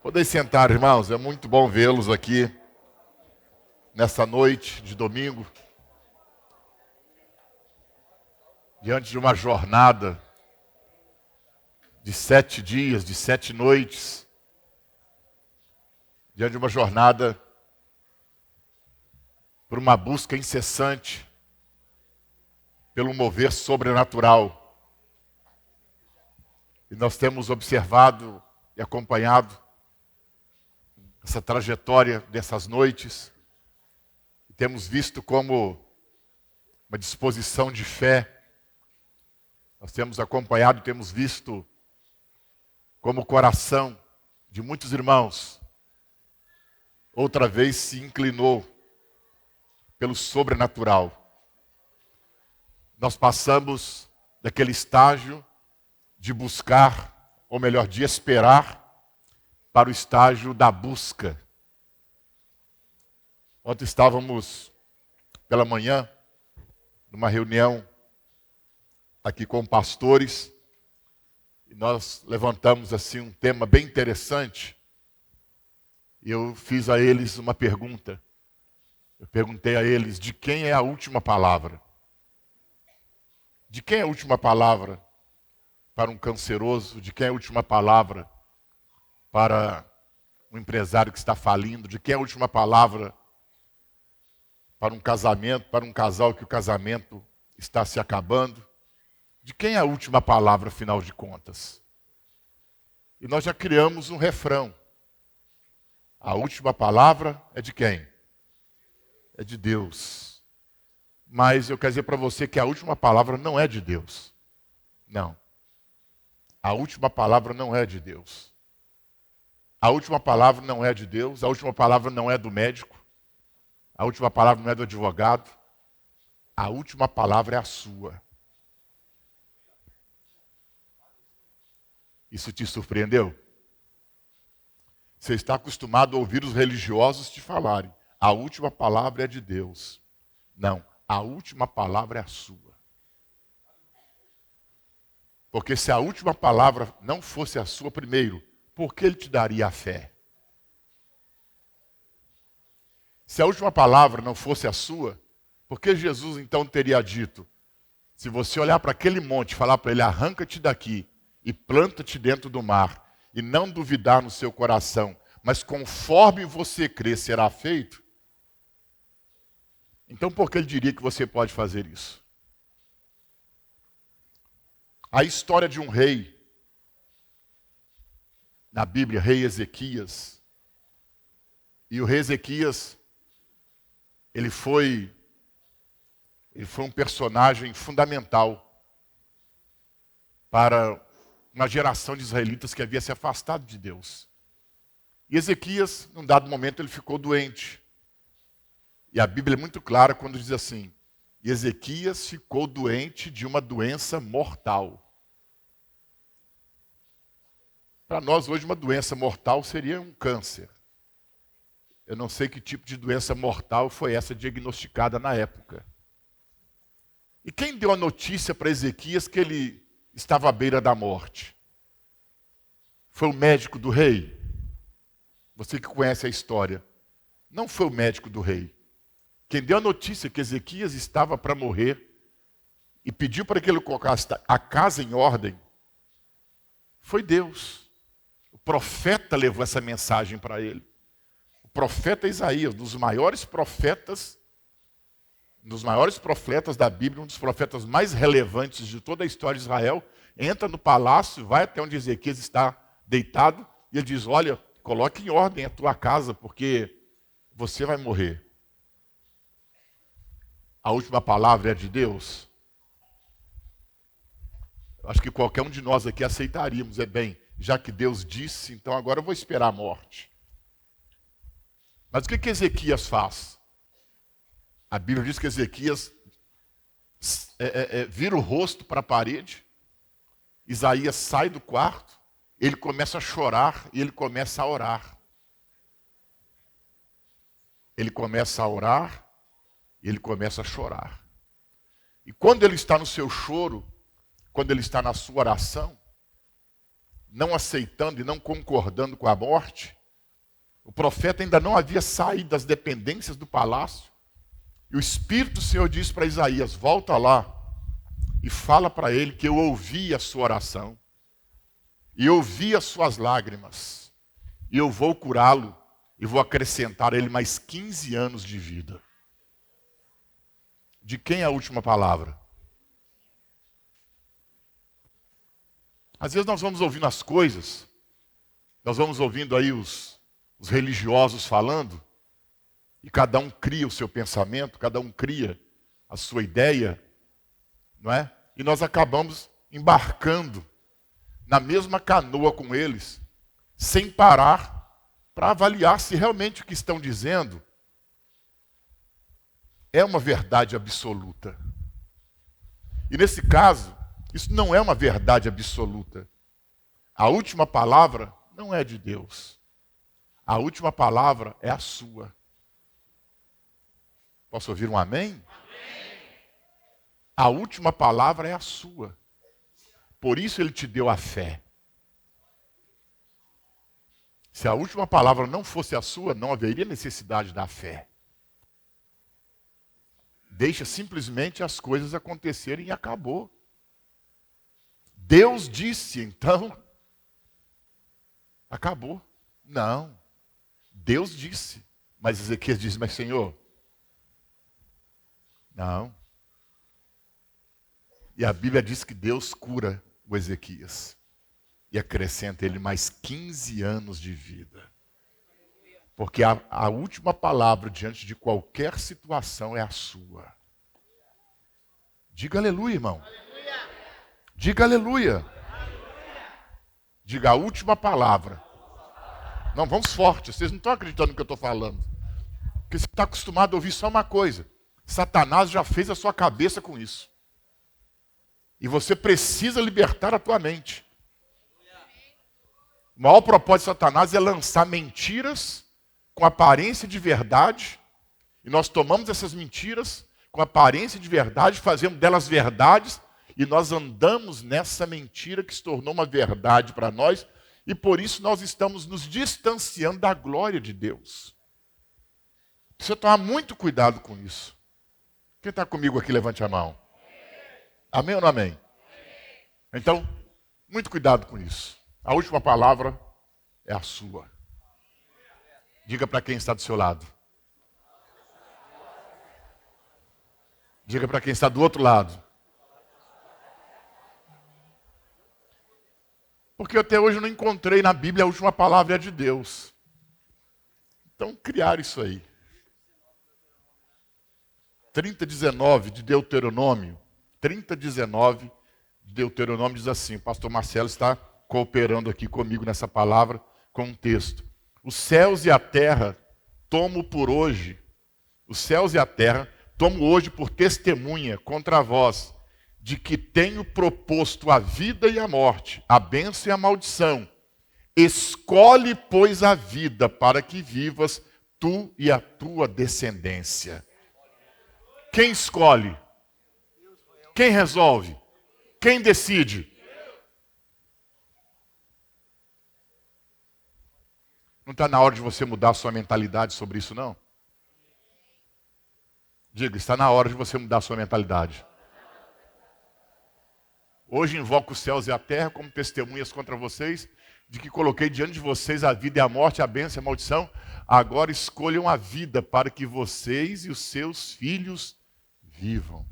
Podem sentar, irmãos, é muito bom vê-los aqui nessa noite de domingo, diante de uma jornada de 7 dias, de 7 noites, diante de uma jornada por uma busca incessante pelo mover sobrenatural. E nós temos observado e acompanhado essa trajetória dessas noites. E temos visto como uma disposição de fé. Nós temos acompanhado, temos visto como o coração de muitos irmãos outra vez se inclinou pelo sobrenatural. Nós passamos daquele estágio de buscar, ou melhor, de esperar, para o estágio da busca. Ontem estávamos pela manhã numa reunião aqui com pastores e nós levantamos assim um tema bem interessante. E eu fiz a eles uma pergunta. Eu perguntei a eles: de quem é a última palavra? De quem é a última palavra para um canceroso? De quem é a última palavra para um empresário que está falindo? De quem é a última palavra para um casamento, para um casal que o casamento está se acabando? De quem é a última palavra, afinal de contas? E nós já criamos um refrão. A última palavra é de quem? É de Deus. Mas eu quero dizer para você que a última palavra não é de Deus. Não. A última palavra não é de Deus. A última palavra não é de Deus. A última palavra não é do médico. A última palavra não é do advogado. A última palavra é a sua. Isso te surpreendeu? Você está acostumado a ouvir os religiosos te falarem: a última palavra é de Deus. Não, a última palavra é a sua. Porque se a última palavra não fosse a sua primeiro, por que ele te daria a fé? Se a última palavra não fosse a sua, por que Jesus então teria dito: se você olhar para aquele monte e falar para ele, arranca-te daqui e planta-te dentro do mar, e não duvidar no seu coração, mas conforme você crer será feito? Então por que ele diria que você pode fazer isso? A história de um rei, na Bíblia, rei Ezequias. E o rei Ezequias, ele foi um personagem fundamental para uma geração de israelitas que havia se afastado de Deus. E Ezequias, num dado momento, ele ficou doente. E a Bíblia é muito clara quando diz assim: Ezequias ficou doente de uma doença mortal. Para nós hoje uma doença mortal seria um câncer. Eu não sei que tipo de doença mortal foi essa diagnosticada na época. E quem deu a notícia para Ezequias que ele estava à beira da morte? Foi o médico do rei? Você que conhece a história. Não foi o médico do rei. Quem deu a notícia que Ezequias estava para morrer e pediu para que ele colocasse a casa em ordem foi Deus. O profeta levou essa mensagem para ele. O profeta Isaías, um dos maiores profetas da Bíblia, um dos profetas mais relevantes de toda a história de Israel, entra no palácio, vai até onde Ezequias está deitado, e ele diz: olha, coloque em ordem a tua casa, porque você vai morrer. A última palavra é de Deus? Eu acho que qualquer um de nós aqui aceitaríamos. Bem, já que Deus disse, então agora eu vou esperar a morte. Mas o que Ezequias faz? A Bíblia diz que Ezequias vira o rosto para a parede. Isaías sai do quarto, ele começa a chorar e ele começa a orar. Ele começa a orar e ele começa a chorar. E quando ele está no seu choro, quando ele está na sua oração, não aceitando e não concordando com a morte, o profeta ainda não havia saído das dependências do palácio. E o Espírito do Senhor disse para Isaías: volta lá e fala para ele que eu ouvi a sua oração, e ouvi as suas lágrimas, e eu vou curá-lo, e vou acrescentar a ele mais 15 anos de vida. De quem é a última palavra? Às vezes nós vamos ouvindo as coisas, nós vamos ouvindo aí os religiosos falando, e cada um cria o seu pensamento, cada um cria a sua ideia, não é? E nós acabamos embarcando na mesma canoa com eles, sem parar para avaliar se realmente o que estão dizendo é uma verdade absoluta. E nesse caso, isso não é uma verdade absoluta. A última palavra não é de Deus. A última palavra é a sua. Posso ouvir um amém? Amém. A última palavra é a sua. Por isso ele te deu a fé. Se a última palavra não fosse a sua, não haveria necessidade da fé. Deixa simplesmente as coisas acontecerem e acabou. Deus disse, então, acabou. Não. Deus disse. Mas Ezequias disse: mas Senhor, não. E a Bíblia diz que Deus cura o Ezequias e acrescenta ele mais 15 anos de vida. Porque a última palavra diante de qualquer situação é a sua. Diga aleluia, irmão. Diga aleluia. Diga a última palavra. Não, vamos forte. Vocês não estão acreditando no que eu estou falando. Porque você está acostumado a ouvir só uma coisa. Satanás já fez a sua cabeça com isso. E você precisa libertar a tua mente. O maior propósito de Satanás é lançar mentiras com aparência de verdade. E nós tomamos essas mentiras com aparência de verdade, fazemos delas verdades. E nós andamos nessa mentira que se tornou uma verdade para nós. E por isso nós estamos nos distanciando da glória de Deus. Precisa tomar muito cuidado com isso. Quem está comigo aqui, levante a mão. Amém ou não amém? Então, muito cuidado com isso. A última palavra é a sua. Diga para quem está do seu lado. Diga para quem está do outro lado. Porque até hoje eu não encontrei na Bíblia a última palavra é de Deus. Então, criar isso aí. 30:19 de Deuteronômio. 30:19 de Deuteronômio diz assim: o pastor Marcelo está cooperando aqui comigo nessa palavra, com um texto. Os céus e a terra tomo por hoje, os céus e a terra tomo hoje por testemunha contra vós, de que tenho proposto a vida e a morte, a bênção e a maldição. Escolhe, pois, a vida para que vivas tu e a tua descendência. Quem escolhe? Quem resolve? Quem decide? Não está na hora de você mudar a sua mentalidade sobre isso, não? Diga, está na hora de você mudar a sua mentalidade. Hoje invoco os céus e a terra como testemunhas contra vocês, de que coloquei diante de vocês a vida e a morte, a bênção e a maldição. Agora escolham a vida para que vocês e os seus filhos vivam.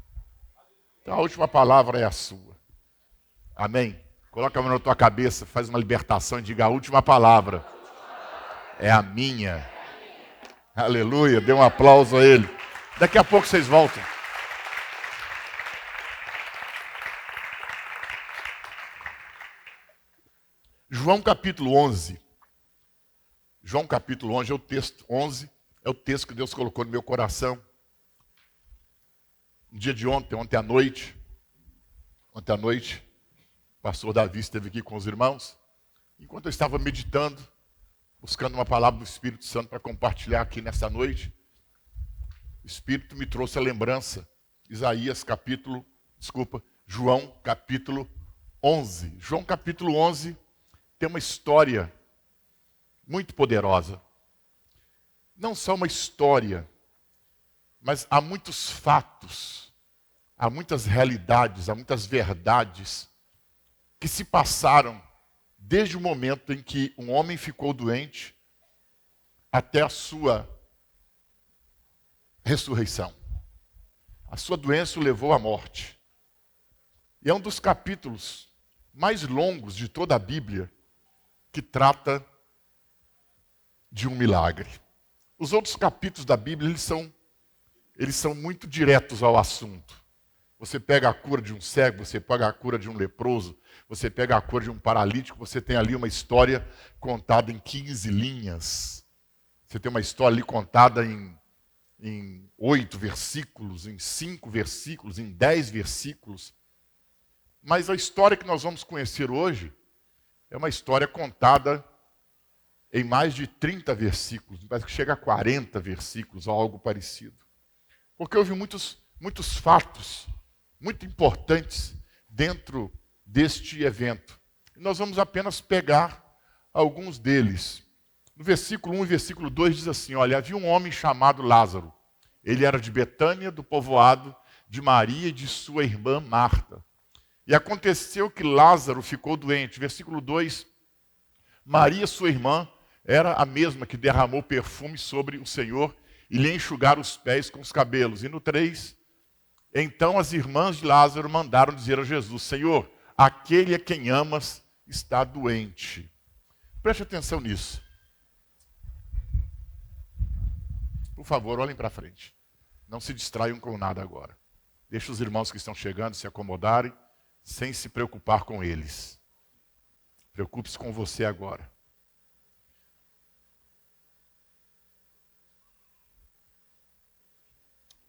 Então a última palavra é a sua. Amém? Coloca a mão na tua cabeça, faz uma libertação e diga: a última palavra é a minha. Aleluia, dê um aplauso a ele. Daqui a pouco vocês voltam. João capítulo 11. João capítulo 11 é o texto 11, é o texto que Deus colocou no meu coração. No dia de ontem à noite, o pastor Davi esteve aqui com os irmãos. Enquanto eu estava meditando, buscando uma palavra do Espírito Santo para compartilhar aqui nessa noite, o Espírito me trouxe a lembrança. João capítulo 11. João capítulo 11 tem uma história muito poderosa. Não só uma história, mas há muitos fatos, há muitas realidades, há muitas verdades que se passaram desde o momento em que um homem ficou doente até a sua ressurreição. A sua doença o levou à morte. E é um dos capítulos mais longos de toda a Bíblia que trata de um milagre. Os outros capítulos da Bíblia, eles são muito diretos ao assunto. Você pega a cura de um cego, você pega a cura de um leproso, você pega a cura de um paralítico, você tem ali uma história contada em 15 linhas. Você tem uma história ali contada em 8 versículos, em 5 versículos, em 10 versículos. Mas a história que nós vamos conhecer hoje é uma história contada em mais de 30 versículos, parece que chega a 40 versículos ou algo parecido. Porque houve muitos fatos muito importantes dentro deste evento. E nós vamos apenas pegar alguns deles. No versículo 1 e versículo 2 diz assim, olha, havia um homem chamado Lázaro. Ele era de Betânia, do povoado de Maria e de sua irmã Marta. E aconteceu que Lázaro ficou doente. Versículo 2, Maria, sua irmã, era a mesma que derramou perfume sobre o Senhor e lhe enxugaram os pés com os cabelos. E no 3, então as irmãs de Lázaro mandaram dizer a Jesus, Senhor, aquele a quem amas está doente. Preste atenção nisso. Por favor, olhem para frente. Não se distraiam com nada agora. Deixe os irmãos que estão chegando se acomodarem, sem se preocupar com eles. Preocupe-se com você agora. –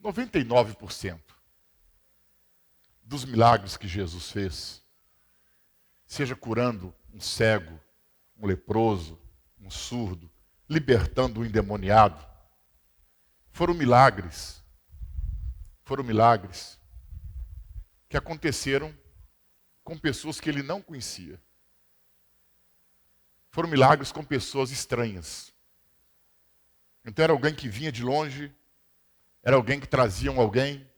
99% dos milagres que Jesus fez, seja curando um cego, um leproso, um surdo, libertando um endemoniado, foram milagres que aconteceram com pessoas que ele não conhecia. Foram milagres com pessoas estranhas. Então era alguém que vinha de longe, era alguém que trazia alguém,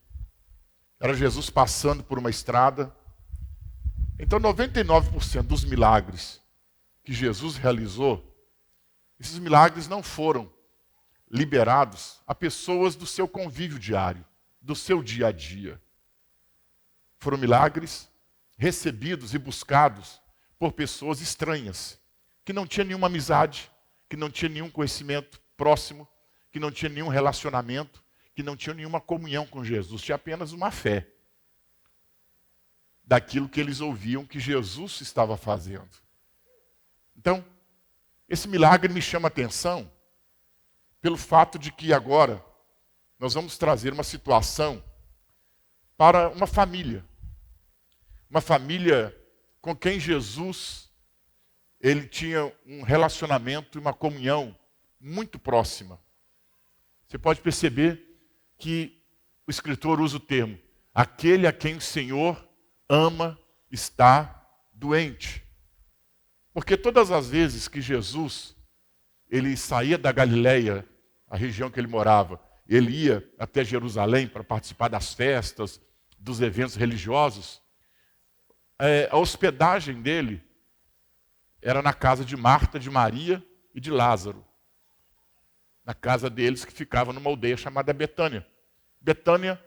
era Jesus passando por uma estrada. Então 99% dos milagres que Jesus realizou, esses milagres não foram liberados a pessoas do seu convívio diário, do seu dia a dia. Foram milagres recebidos e buscados por pessoas estranhas, que não tinham nenhuma amizade, que não tinham nenhum conhecimento próximo, que não tinham nenhum relacionamento, que não tinham nenhuma comunhão com Jesus, tinha apenas uma fé daquilo que eles ouviam que Jesus estava fazendo. Então, esse milagre me chama a atenção pelo fato de que agora nós vamos trazer uma situação para uma família com quem Jesus ele tinha um relacionamento e uma comunhão muito próxima. Você pode perceber que o escritor usa o termo, aquele a quem o Senhor ama está doente. Porque todas as vezes que Jesus ele saía da Galileia, a região que ele morava, ele ia até Jerusalém para participar das festas, dos eventos religiosos, a hospedagem dele era na casa de Marta, de Maria e de Lázaro. Na casa deles, que ficava numa aldeia chamada Betânia. Betânia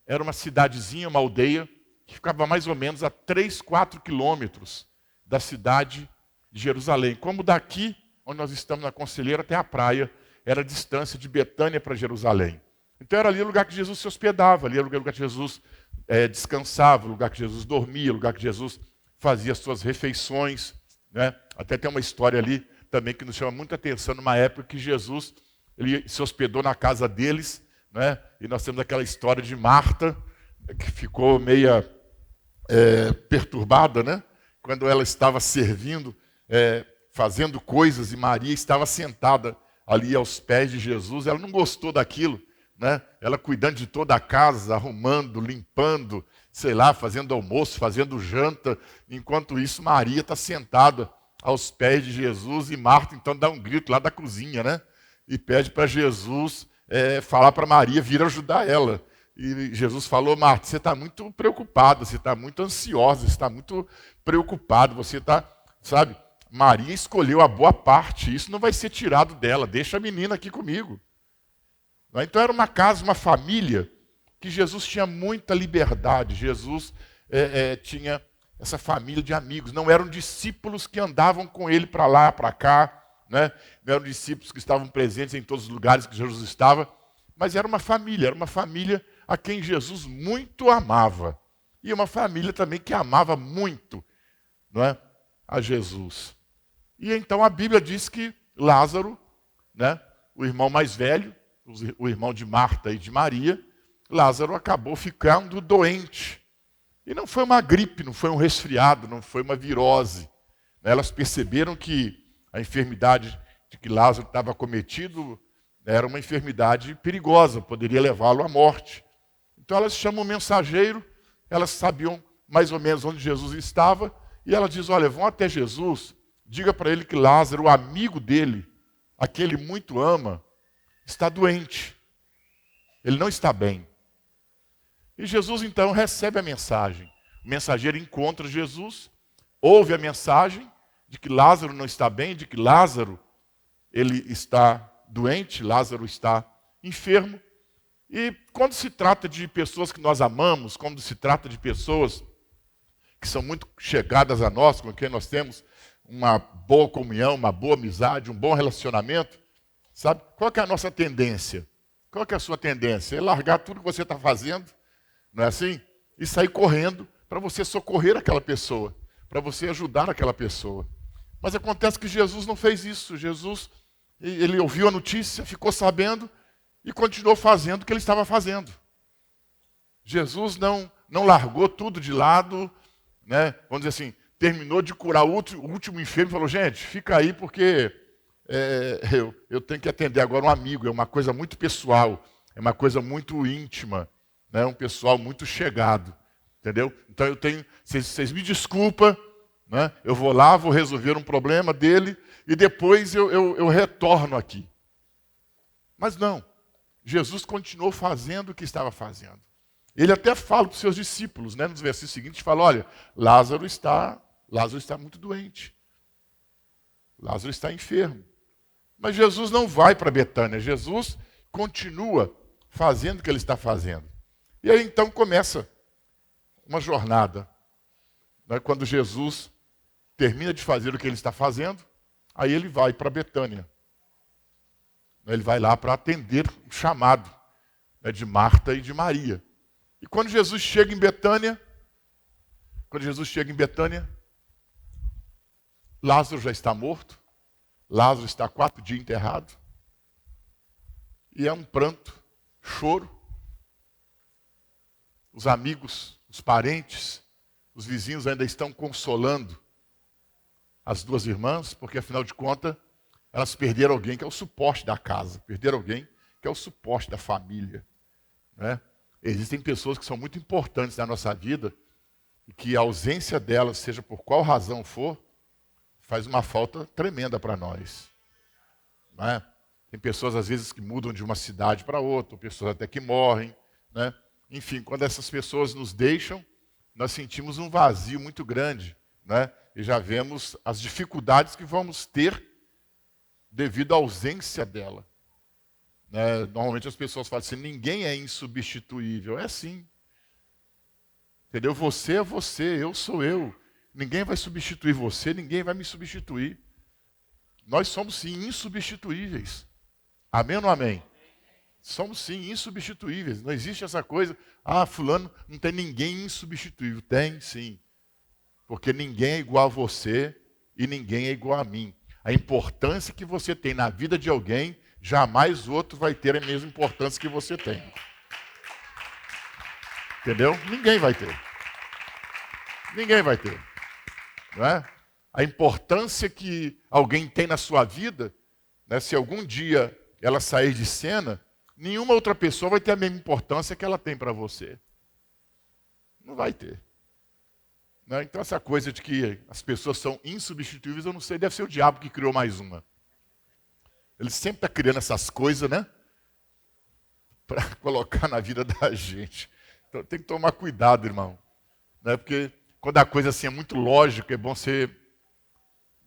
era uma cidadezinha, uma aldeia, que ficava mais ou menos a 3, 4 quilômetros da cidade de Jerusalém. Como daqui, onde nós estamos na Conselheira, até a praia, era a distância de Betânia para Jerusalém. Então era ali o lugar que Jesus se hospedava, ali era o lugar que Jesus descansava, o lugar que Jesus dormia, o lugar que Jesus fazia as suas refeições. Né? Até tem uma história ali também que nos chama muita atenção, numa época que Jesus ele se hospedou na casa deles, né? E nós temos aquela história de Marta, que ficou meia perturbada, né? Quando ela estava servindo, fazendo coisas, e Maria estava sentada ali aos pés de Jesus. Ela não gostou daquilo, né? Ela cuidando de toda a casa, arrumando, limpando, sei lá, fazendo almoço, fazendo janta. Enquanto isso, Maria está sentada aos pés de Jesus, e Marta então dá um grito lá da cozinha, né? E pede para Jesus falar para Maria vir ajudar ela. E Jesus falou: Marta, você está muito preocupada, você está muito ansiosa, você está muito preocupado, você está, sabe? Maria escolheu a boa parte, isso não vai ser tirado dela, deixa a menina aqui comigo. Então era uma casa, uma família, que Jesus tinha muita liberdade. Jesus tinha essa família de amigos. Não eram discípulos que andavam com ele para lá, para cá, né? Não eram discípulos que estavam presentes em todos os lugares que Jesus estava, mas era uma família a quem Jesus muito amava. E uma família também que amava muito, não é, a Jesus. E então a Bíblia diz que Lázaro, né, o irmão mais velho, o irmão de Marta e de Maria, Lázaro acabou ficando doente. E não foi uma gripe, não foi um resfriado, não foi uma virose. Elas perceberam que a enfermidade de que Lázaro estava cometido era uma enfermidade perigosa, poderia levá-lo à morte. Então elas chamam o mensageiro, elas sabiam mais ou menos onde Jesus estava, e ela diz: olha, vão até Jesus, diga para ele que Lázaro, o amigo dele, a quem ele muito ama, está doente. Ele não está bem. E Jesus então recebe a mensagem. O mensageiro encontra Jesus, ouve a mensagem de que Lázaro não está bem, de que Lázaro ele está doente, Lázaro está enfermo. E quando se trata de pessoas que nós amamos, quando se trata de pessoas que são muito chegadas a nós, com quem nós temos uma boa comunhão, uma boa amizade, um bom relacionamento, sabe? Qual que é a nossa tendência? Qual que é a sua tendência? É largar tudo que você está fazendo, não é assim? E sair correndo para você socorrer aquela pessoa, para você ajudar aquela pessoa. Mas acontece que Jesus não fez isso. Jesus, ele ouviu a notícia, ficou sabendo e continuou fazendo o que ele estava fazendo. Jesus não largou tudo de lado, né? Vamos dizer assim, terminou de curar o último enfermo e falou: gente, fica aí porque eu tenho que atender agora um amigo, é uma coisa muito pessoal, é uma coisa muito íntima, né? Um pessoal muito chegado, entendeu? Então vocês me desculpam, né? Eu vou lá, vou resolver um problema dele e depois eu retorno aqui. Mas não, Jesus continuou fazendo o que estava fazendo. Ele até fala para os seus discípulos, né? Nos versículos seguintes, fala: olha, Lázaro está muito doente. Lázaro está enfermo. Mas Jesus não vai para Betânia. Jesus continua fazendo o que ele está fazendo. E aí então começa uma jornada. Né? Quando Jesus termina de fazer o que ele está fazendo, aí ele vai para Betânia. Ele vai lá para atender o chamado, né, de Marta e de Maria. E quando Jesus chega em Betânia, Lázaro já está morto, Lázaro está há 4 dias enterrado, e é um pranto, choro. Os amigos, os parentes, os vizinhos ainda estão consolando as duas irmãs, porque afinal de contas, elas perderam alguém que é o suporte da casa, perderam alguém que é o suporte da família, né? Existem pessoas que são muito importantes na nossa vida e que a ausência delas, seja por qual razão for, faz uma falta tremenda para nós. Né? Tem pessoas, às vezes, que mudam de uma cidade para outra, pessoas até que morrem. Né? Enfim, quando essas pessoas nos deixam, nós sentimos um vazio muito grande. Né? E já vemos as dificuldades que vamos ter devido à ausência dela. Né? Normalmente as pessoas falam assim: ninguém é insubstituível. É sim. Entendeu? Você é você, eu sou eu. Ninguém vai substituir você, ninguém vai me substituir. Nós somos sim insubstituíveis. Amém ou não amém? Somos sim insubstituíveis. Não existe essa coisa: fulano não tem ninguém insubstituível. Tem sim. Porque ninguém é igual a você e ninguém é igual a mim. A importância que você tem na vida de alguém, jamais o outro vai ter a mesma importância que você tem. Entendeu? Ninguém vai ter. Ninguém vai ter. Não é? A importância que alguém tem na sua vida, né, se algum dia ela sair de cena, nenhuma outra pessoa vai ter a mesma importância que ela tem para você. Não vai ter. Né? Então essa coisa de que as pessoas são insubstituíveis, eu não sei, deve ser o diabo que criou mais uma. Ele sempre está criando essas coisas, né? Para colocar na vida da gente. Então tem que tomar cuidado, irmão. Né? Porque quando a coisa assim é muito lógica, é bom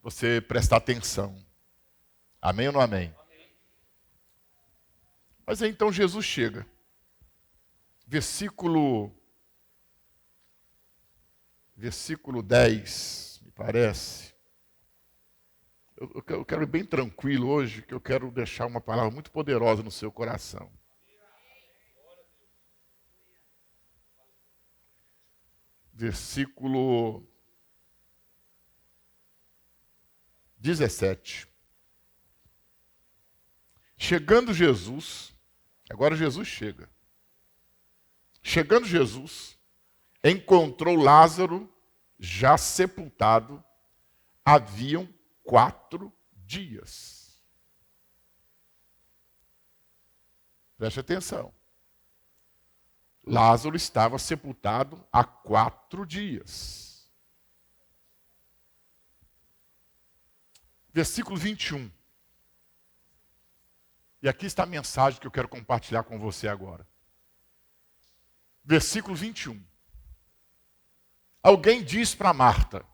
você prestar atenção. Amém ou não amém? Mas aí então Jesus chega. Versículo 10, me parece. Eu quero ir bem tranquilo hoje, que eu quero deixar uma palavra muito poderosa no seu coração. Versículo 17. Chegando Jesus, agora Jesus chega. Chegando Jesus, encontrou Lázaro já sepultado, haviam 4 dias. Preste atenção. Lázaro estava sepultado há 4 dias. Versículo 21. E aqui está a mensagem que eu quero compartilhar com você agora. Versículo 21. Alguém diz para Marta: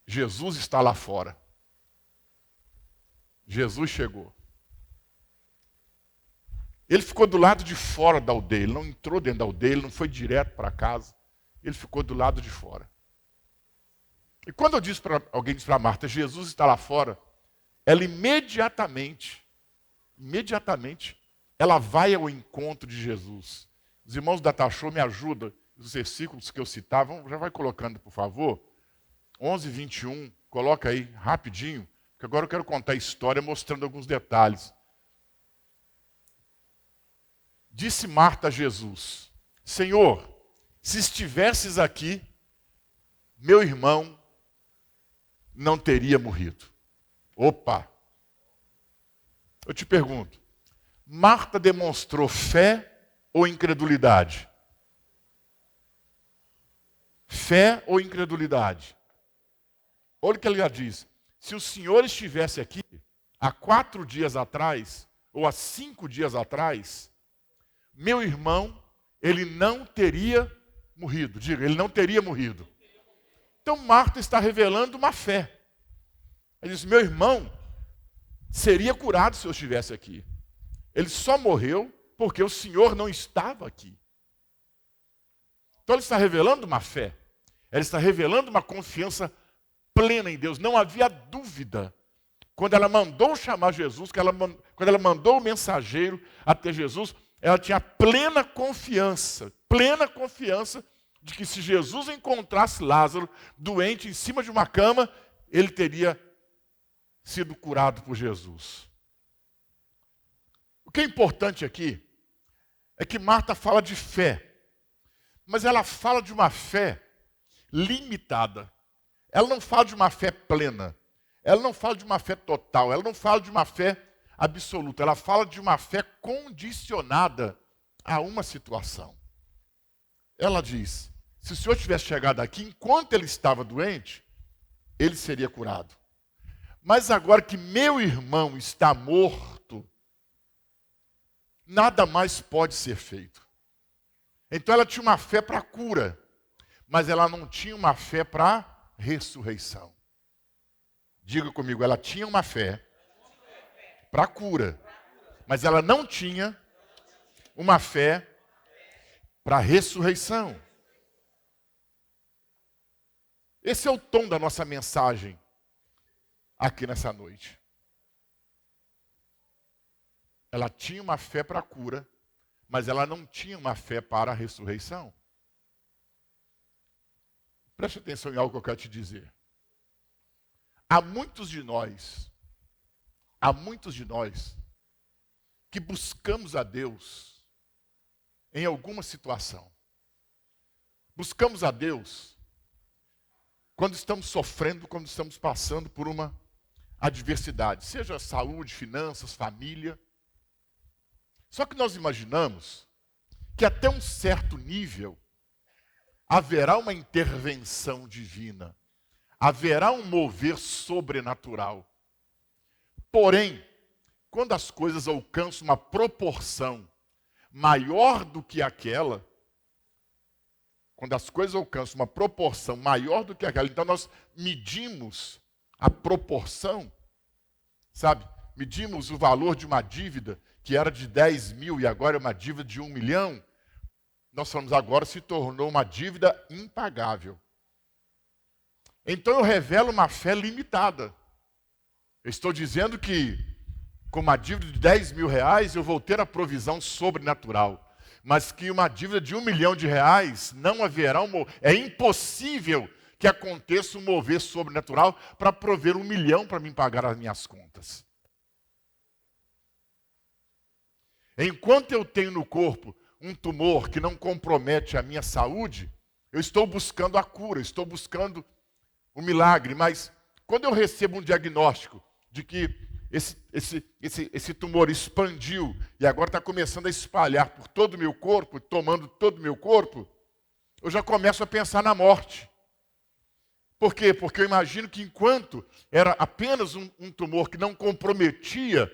Jesus está lá fora. Jesus chegou. Ele ficou do lado de fora da aldeia, ele não entrou dentro da aldeia, ele não foi direto para casa, ele ficou do lado de fora. E quando alguém diz para Marta, Jesus está lá fora, ela imediatamente, ela vai ao encontro de Jesus. Os irmãos da Tachô me ajudam, os versículos que eu citava, já vai colocando, por favor. 11, 21, coloca aí rapidinho, porque agora eu quero contar a história mostrando alguns detalhes. Disse Marta a Jesus: Senhor, se estivesses aqui, meu irmão não teria morrido. Opa! Eu te pergunto, Marta demonstrou fé ou incredulidade? Fé ou incredulidade? Olha o que ela diz. Se o Senhor estivesse aqui, há 4 dias atrás, ou há 5 dias atrás, meu irmão, ele não teria morrido. Diga, ele não teria morrido. Então Marta está revelando uma fé. Ela diz, meu irmão seria curado se eu estivesse aqui. Ele só morreu porque o Senhor não estava aqui. Então ele está revelando uma fé. Ela está revelando uma confiança plena em Deus. Não havia dúvida. Quando ela mandou chamar Jesus, quando ela mandou o mensageiro até Jesus, ela tinha plena confiança de que se Jesus encontrasse Lázaro doente em cima de uma cama, ele teria sido curado por Jesus. O que é importante aqui é que Marta fala de fé, mas ela fala de uma fé limitada. Ela não fala de uma fé plena, ela não fala de uma fé total, ela não fala de uma fé absoluta, ela fala de uma fé condicionada a uma situação. Ela diz, se o Senhor tivesse chegado aqui, enquanto ele estava doente, ele seria curado. Mas agora que meu irmão está morto, nada mais pode ser feito. Então ela tinha uma fé para a cura, mas ela não tinha uma fé para a ressurreição. Diga comigo, ela tinha uma fé para a cura, mas ela não tinha uma fé para a ressurreição. Esse é o tom da nossa mensagem aqui nessa noite. Ela tinha uma fé para a cura, mas ela não tinha uma fé para a ressurreição. Preste atenção em algo que eu quero te dizer. Há muitos de nós que buscamos a Deus em alguma situação. Buscamos a Deus quando estamos sofrendo, quando estamos passando por uma adversidade, seja saúde, finanças, família. Só que nós imaginamos que até um certo nível, haverá uma intervenção divina, haverá um mover sobrenatural. Porém, quando as coisas alcançam uma proporção maior do que aquela, quando as coisas alcançam uma proporção maior do que aquela, então nós medimos a proporção, sabe? Medimos o valor de uma dívida que era de 10 mil e agora é uma dívida de 1 milhão. Nós falamos, agora se tornou uma dívida impagável. Então eu revelo uma fé limitada. Eu estou dizendo que com uma dívida de 10 mil reais eu vou ter a provisão sobrenatural. Mas que uma dívida de 1 milhão de reais não haverá é impossível que aconteça um mover sobrenatural para prover 1 milhão para mim pagar as minhas contas. Enquanto eu tenho no corpo um tumor que não compromete a minha saúde, eu estou buscando a cura, estou buscando o milagre. Mas quando eu recebo um diagnóstico de que esse tumor expandiu e agora está começando a espalhar por todo o meu corpo, tomando todo o meu corpo, eu já começo a pensar na morte. Por quê? Porque eu imagino que enquanto era apenas um tumor que não comprometia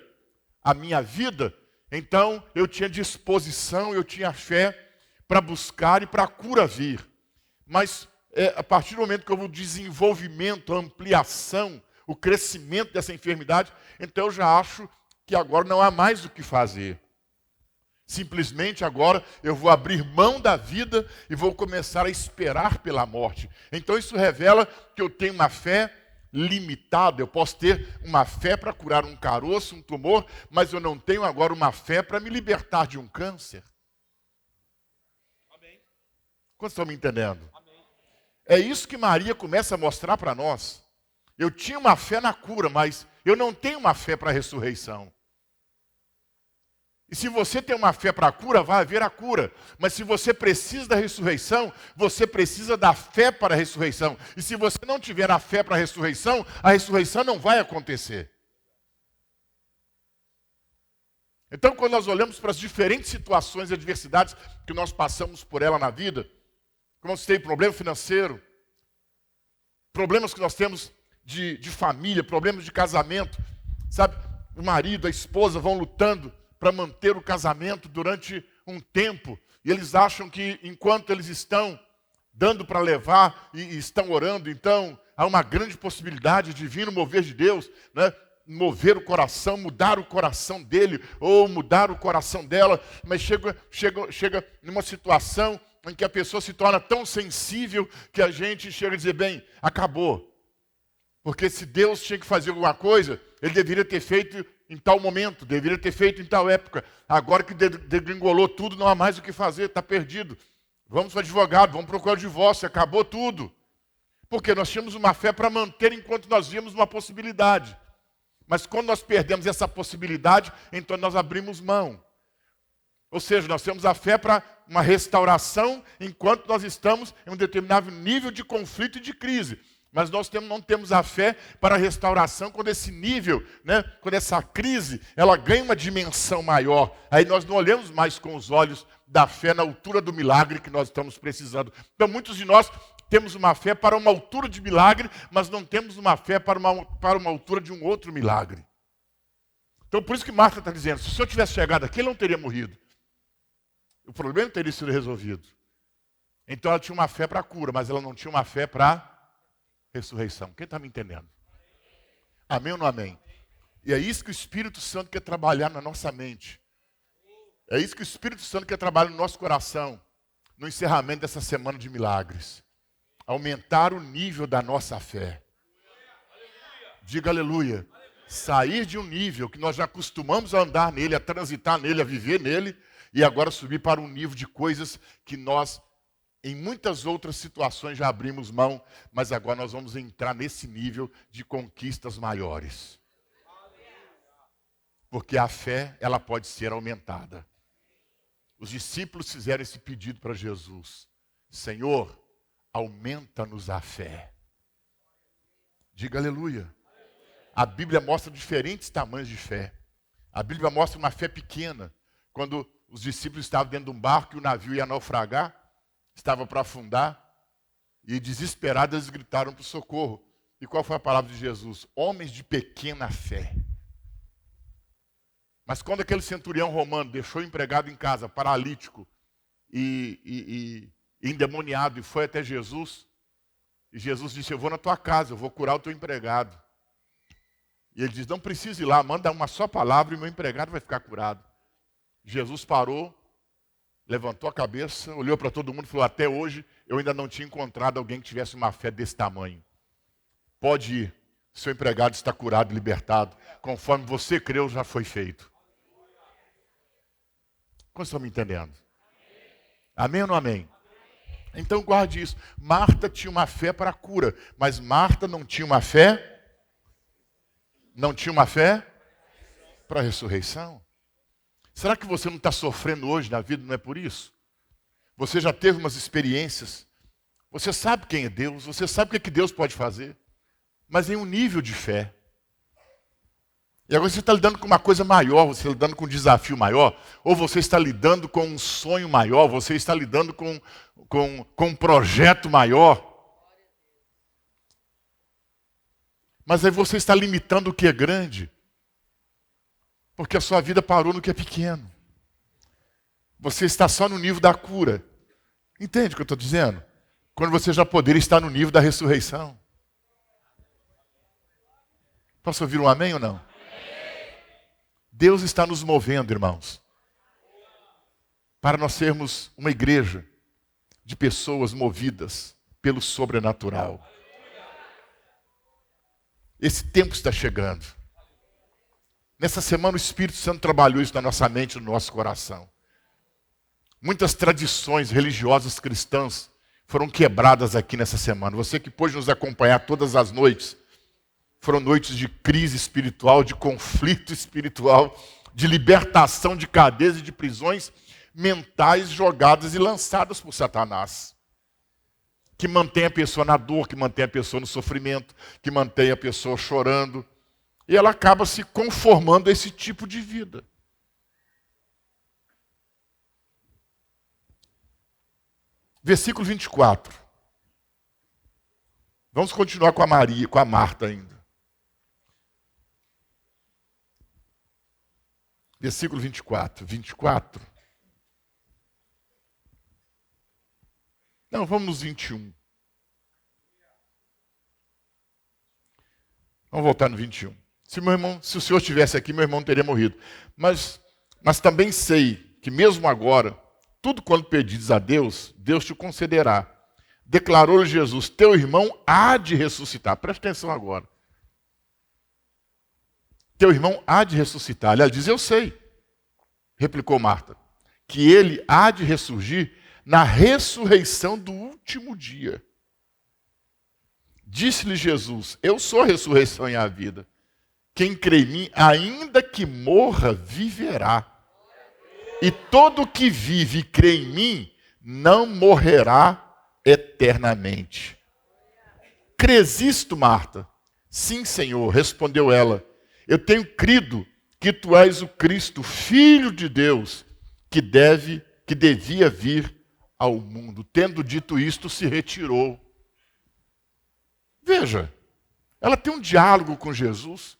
a minha vida, então eu tinha disposição, eu tinha fé para buscar e para a cura vir. Mas a partir do momento que houve o desenvolvimento, a ampliação, o crescimento dessa enfermidade, então eu já acho que agora não há mais o que fazer. Simplesmente agora eu vou abrir mão da vida e vou começar a esperar pela morte. Então isso revela que eu tenho uma fé limitada. Eu posso ter uma fé para curar um caroço, um tumor, mas eu não tenho agora uma fé para me libertar de um câncer. Amém. Quantos estão me entendendo? Amém. É isso que Maria começa a mostrar para nós. Eu tinha uma fé na cura, mas eu não tenho uma fé para a ressurreição. E se você tem uma fé para a cura, vai haver a cura. Mas se você precisa da ressurreição, você precisa da fé para a ressurreição. E se você não tiver a fé para a ressurreição não vai acontecer. Então, quando nós olhamos para as diferentes situações e adversidades que nós passamos por ela na vida, como nós temos problema financeiro, problemas que nós temos de família, problemas de casamento, sabe? O marido, a esposa vão lutando para manter o casamento durante um tempo, e eles acham que enquanto eles estão dando para levar e estão orando, então há uma grande possibilidade de vir o mover de Deus, né? Mover o coração, mudar o coração dele, ou mudar o coração dela, mas chega numa situação em que a pessoa se torna tão sensível que a gente chega a dizer, bem, acabou. Porque se Deus tinha que fazer alguma coisa, ele deveria ter feito em tal momento, deveria ter feito em tal época. Agora que degringolou tudo, não há mais o que fazer, está perdido. Vamos para o advogado, vamos procurar o divórcio, acabou tudo. Porque nós tínhamos uma fé para manter enquanto nós víamos uma possibilidade. Mas quando nós perdemos essa possibilidade, então nós abrimos mão. Ou seja, nós temos a fé para uma restauração enquanto nós estamos em um determinado nível de conflito e de crise. Mas nós não temos a fé para a restauração quando esse nível, né, quando essa crise, ela ganha uma dimensão maior. Aí nós não olhamos mais com os olhos da fé na altura do milagre que nós estamos precisando. Então muitos de nós temos uma fé para uma altura de milagre, mas não temos uma fé para uma altura de um outro milagre. Então por isso que Marta está dizendo, se o Senhor tivesse chegado aqui, ele não teria morrido. O problema teria sido resolvido. Então ela tinha uma fé para a cura, mas ela não tinha uma fé para a ressurreição. Quem está me entendendo? Amém ou não amém? E é isso que o Espírito Santo quer trabalhar na nossa mente. É isso que o Espírito Santo quer trabalhar no nosso coração, no encerramento dessa semana de milagres. Aumentar o nível da nossa fé. Diga aleluia. Sair de um nível que nós já acostumamos a andar nele, a transitar nele, a viver nele, e agora subir para um nível de coisas que nós, em muitas outras situações, já abrimos mão, mas agora nós vamos entrar nesse nível de conquistas maiores. Porque a fé, ela pode ser aumentada. Os discípulos fizeram esse pedido para Jesus. Senhor, aumenta-nos a fé. Diga aleluia. A Bíblia mostra diferentes tamanhos de fé. A Bíblia mostra uma fé pequena. Quando os discípulos estavam dentro de um barco e o navio ia naufragar, estava para afundar, E desesperados eles gritaram para o socorro. E qual foi a palavra de Jesus? Homens de pequena fé. Mas quando aquele centurião romano deixou o empregado em casa, paralítico e endemoniado, e foi até Jesus, e Jesus disse, eu vou na tua casa, eu vou curar o teu empregado. E ele diz, não precisa ir lá, manda uma só palavra e meu empregado vai ficar curado. Jesus parou, levantou a cabeça, olhou para todo mundo e falou, até hoje eu ainda não tinha encontrado alguém que tivesse uma fé desse tamanho. Pode ir, seu empregado está curado, libertado. Conforme você creu, já foi feito. Como estão me entendendo? Amém ou não amém? Então guarde isso. Marta tinha uma fé para a cura, mas Marta não tinha uma fé? Não tinha uma fé para a ressurreição? Será que você não está sofrendo hoje na vida, não é por isso? Você já teve umas experiências, você sabe quem é Deus, você sabe o que, é que Deus pode fazer, mas em um nível de fé. E agora você está lidando com uma coisa maior, você está lidando com um desafio maior, ou você está lidando com um sonho maior, você está lidando com um projeto maior. Mas aí você está limitando o que é grande, porque a sua vida parou no que é pequeno. Você está só no nível da cura. Entende o que eu estou dizendo? Quando você já poderia estar no nível da ressurreição. Posso ouvir um amém ou não? Deus está nos movendo, irmãos, para nós sermos uma igreja de pessoas movidas pelo sobrenatural. Esse tempo está chegando. Nessa semana o Espírito Santo trabalhou isso na nossa mente, no nosso coração. Muitas tradições religiosas cristãs foram quebradas aqui nessa semana. Você que pôde nos acompanhar todas as noites, foram noites de crise espiritual, de conflito espiritual, de libertação de cadeias e de prisões mentais jogadas e lançadas por Satanás. Que mantém a pessoa na dor, que mantém a pessoa no sofrimento, que mantém a pessoa chorando. E ela acaba se conformando a esse tipo de vida. Versículo 24. Vamos continuar com a Maria, com a Marta ainda. Versículo 24. 24. Não, vamos nos 21. Vamos voltar no 21. Se o Senhor estivesse aqui, meu irmão teria morrido. Mas também sei que mesmo agora, tudo quanto pedires a Deus, Deus te concederá. Declarou Jesus, teu irmão há de ressuscitar. Presta atenção agora. Teu irmão há de ressuscitar. Ela diz, eu sei, replicou Marta, que ele há de ressurgir na ressurreição do último dia. Disse-lhe Jesus, eu sou a ressurreição e a vida. Quem crê em mim, ainda que morra, viverá. E todo que vive e crê em mim, não morrerá eternamente. Crês isto, Marta? Sim, Senhor, respondeu ela. Eu tenho crido que tu és o Cristo, Filho de Deus, que devia vir ao mundo. Tendo dito isto, se retirou. Veja, ela tem um diálogo com Jesus.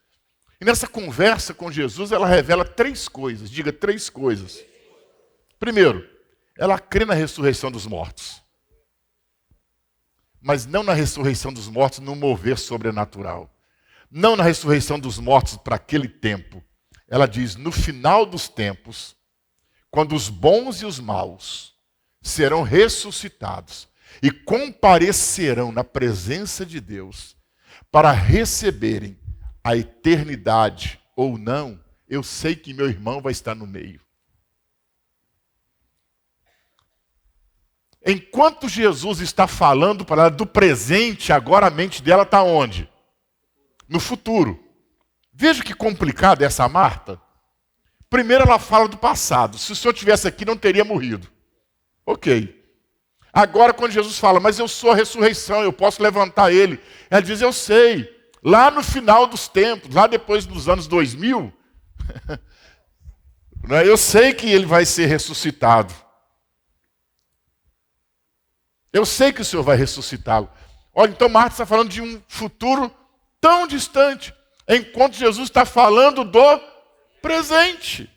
E nessa conversa com Jesus, ela revela 3 coisas. Diga 3 coisas. Primeiro, ela crê na ressurreição dos mortos. Mas não na ressurreição dos mortos no mover sobrenatural. Não na ressurreição dos mortos para aquele tempo. Ela diz, no final dos tempos, quando os bons e os maus serão ressuscitados e comparecerão na presença de Deus para receberem a eternidade ou não, eu sei que meu irmão vai estar no meio. Enquanto Jesus está falando para ela do presente, agora a mente dela está onde? No futuro. Veja que complicado é essa Marta. Primeiro ela fala do passado. Se o Senhor estivesse aqui, não teria morrido. Ok. Agora quando Jesus fala, mas eu sou a ressurreição, eu posso levantar ele. Ela diz, eu sei. Lá no final dos tempos, lá depois dos anos 2000, eu sei que ele vai ser ressuscitado. Eu sei que o Senhor vai ressuscitá-lo. Olha, então Marta está falando de um futuro tão distante, enquanto Jesus está falando do presente.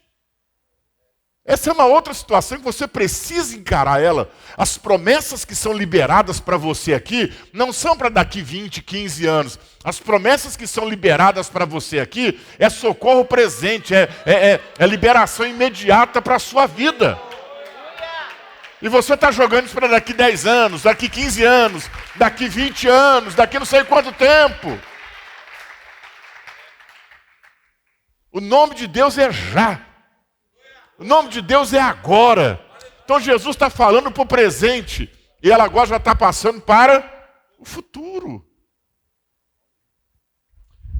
Essa é uma outra situação que você precisa encarar ela. As promessas que são liberadas para você aqui não são para daqui 20, 15 anos. As promessas que são liberadas para você aqui é socorro presente, é liberação imediata para a sua vida. E você está jogando isso para daqui 10 anos, daqui 15 anos, daqui 20 anos, daqui não sei quanto tempo. O nome de Deus é já. O nome de Deus é agora. Então Jesus está falando para o presente. E ela agora já está passando para o futuro.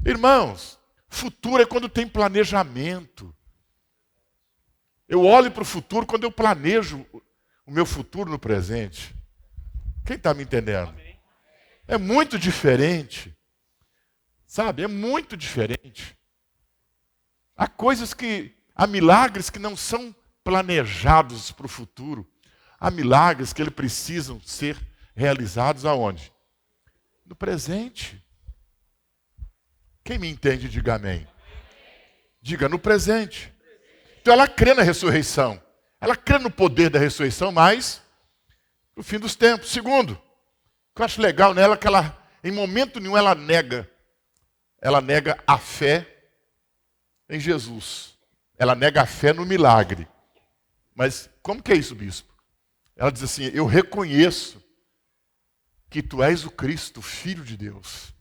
Irmãos, futuro é quando tem planejamento. Eu olho para o futuro quando eu planejo o meu futuro no presente. Quem está me entendendo? É muito diferente. Sabe, é muito diferente. Há milagres que não são planejados para o futuro. Há milagres que eles precisam ser realizados aonde? No presente. Quem me entende, diga amém. Diga no presente. Então ela crê na ressurreição. Ela crê no poder da ressurreição, mas no fim dos tempos. Segundo, o que eu acho legal nela é que ela, em momento nenhum, ela nega a fé em Jesus. Ela nega a fé no milagre. Mas como que é isso, bispo? Ela diz assim, eu reconheço que tu és o Cristo, o Filho de Deus.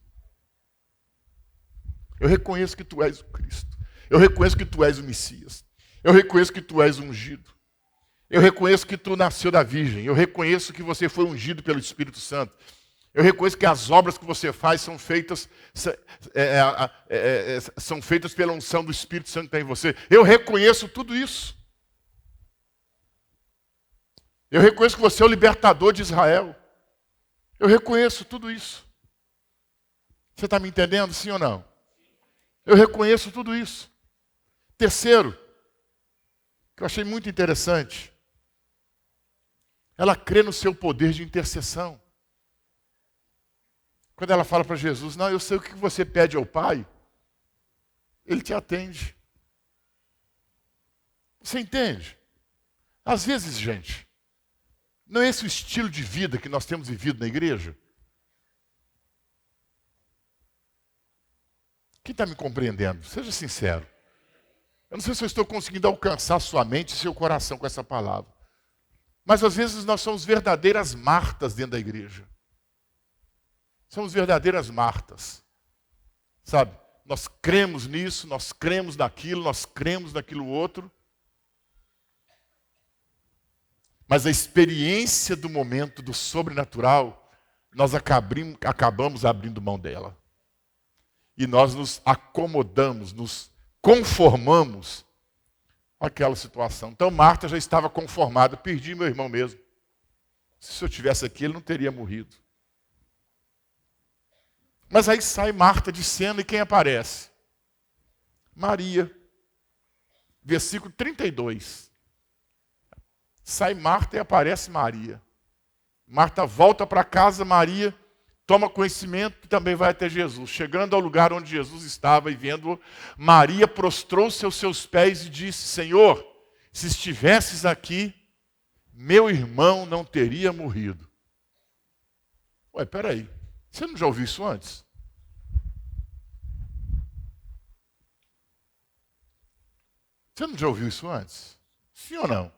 Eu reconheço que tu és o Cristo. Eu reconheço que tu és o Messias. Eu reconheço que tu és ungido. Eu reconheço que tu nasceu da Virgem. Eu reconheço que você foi ungido pelo Espírito Santo. Eu reconheço que as obras que você faz são feitas pela unção do Espírito Santo que está em você. Eu reconheço tudo isso. Eu reconheço que você é o libertador de Israel. Eu reconheço tudo isso. Você está me entendendo, sim ou não? Eu reconheço tudo isso. Terceiro, que eu achei muito interessante, ela crê no seu poder de intercessão. Quando ela fala para Jesus, não, eu sei o que você pede ao Pai, Ele te atende. Você entende? Às vezes, gente, não é esse o estilo de vida que nós temos vivido na igreja? Quem está me compreendendo? Seja sincero. Eu não sei se eu estou conseguindo alcançar sua mente e seu coração com essa palavra. Mas às vezes nós somos verdadeiras Martas dentro da igreja. Somos verdadeiras Martas. Sabe? Nós cremos nisso, nós cremos naquilo, nós cremos naquilo outro. Mas a experiência do momento do sobrenatural, nós acabamos abrindo mão dela. E nós nos acomodamos, nos conformamos com aquela situação. Então Marta já estava conformada, perdi meu irmão mesmo. Se eu tivesse aqui, ele não teria morrido. Mas aí sai Marta de cena e quem aparece? Maria. Versículo 32. Sai Marta e aparece Maria. Marta volta para casa, Maria toma conhecimento e também vai até Jesus. Chegando ao lugar onde Jesus estava e vendo-o, Maria prostrou-se aos seus pés e disse, Senhor, se estivesses aqui, meu irmão não teria morrido. Ué, peraí. Você não já ouviu isso antes? Você não já ouviu isso antes? Sim ou não?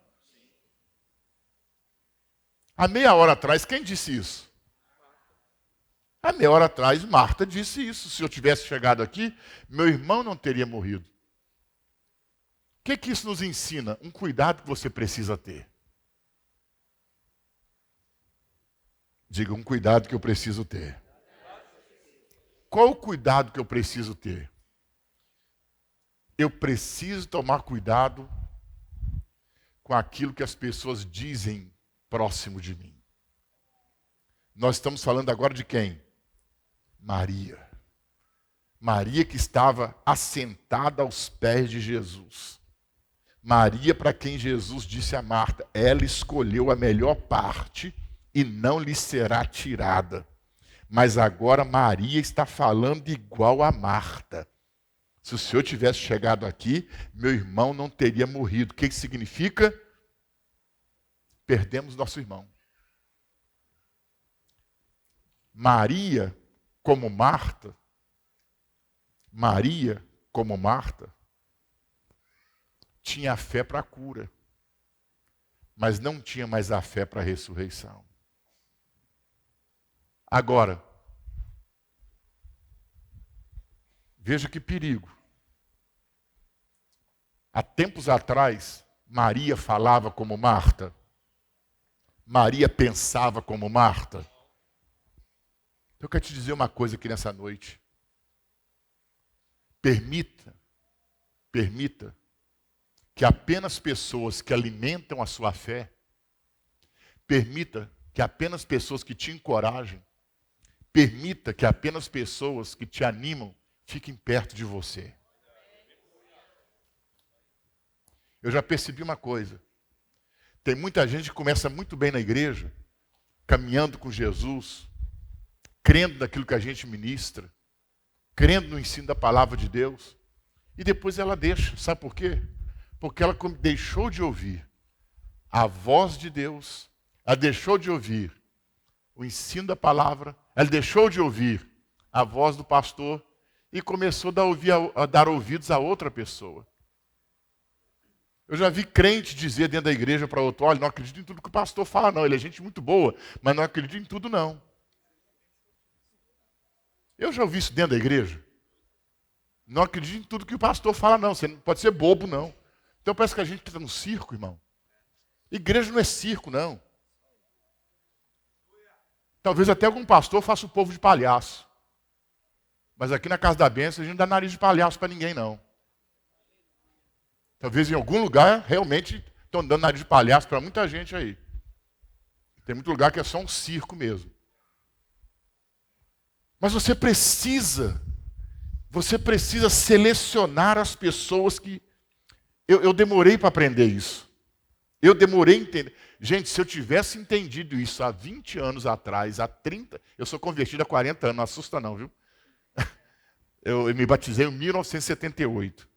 Há meia hora atrás, quem disse isso? Há meia hora atrás, Marta disse isso. Se eu tivesse chegado aqui, meu irmão não teria morrido. O que isso nos ensina? Um cuidado que você precisa ter. Diga, um cuidado que eu preciso ter. Qual o cuidado que eu preciso ter? Eu preciso tomar cuidado com aquilo que as pessoas dizem próximo de mim. Nós estamos falando agora de quem? Maria. Maria que estava assentada aos pés de Jesus. Maria para quem Jesus disse a Marta, ela escolheu a melhor parte e não lhe será tirada. Mas agora Maria está falando igual a Marta. Se o Senhor tivesse chegado aqui, meu irmão não teria morrido. O que significa? Perdemos nosso irmão. Maria, como Marta, tinha a fé para a cura, mas não tinha mais a fé para a ressurreição. Agora, veja que perigo. Há tempos atrás, Maria falava como Marta. Maria pensava como Marta. Então eu quero te dizer uma coisa aqui nessa noite. Permita que apenas pessoas que alimentam a sua fé, permita que apenas pessoas que te encorajem, permita que apenas pessoas que te animam fiquem perto de você. Eu já percebi uma coisa. Tem muita gente que começa muito bem na igreja, caminhando com Jesus, crendo naquilo que a gente ministra, crendo no ensino da palavra de Deus, e depois ela deixa. Sabe por quê? Porque ela deixou de ouvir a voz de Deus, ela deixou de ouvir o ensino da palavra, ela deixou de ouvir a voz do pastor e começou a dar ouvidos a outra pessoa. Eu já vi crente dizer dentro da igreja para outro: olha, não acredito em tudo que o pastor fala não, ele é gente muito boa, mas não acredito em tudo não. Eu já ouvi isso dentro da igreja. Não acredito em tudo que o pastor fala não, você não pode ser bobo não. Então parece que a gente está num circo, irmão. Igreja não é circo não. Talvez até algum pastor faça o povo de palhaço. Mas aqui na Casa da Bênção a gente não dá nariz de palhaço para ninguém não. Talvez em algum lugar realmente estão dando nariz de palhaço para muita gente aí. Tem muito lugar que é só um circo mesmo. Mas você precisa selecionar as pessoas que... Eu demorei para aprender isso. Eu demorei a entender. Gente, se eu tivesse entendido isso há 20 anos atrás, há 30... Eu sou convertido há 40 anos, não assusta não, viu? Eu me batizei em 1978.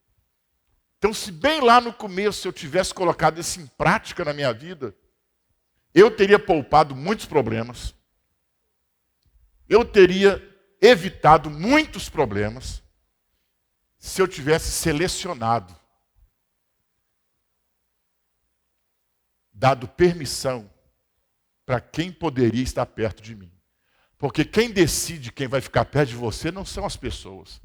Então, se bem lá no começo eu tivesse colocado isso em prática na minha vida, eu teria poupado muitos problemas. Eu teria evitado muitos problemas se eu tivesse selecionado, dado permissão para quem poderia estar perto de mim. Porque quem decide quem vai ficar perto de você não são as pessoas.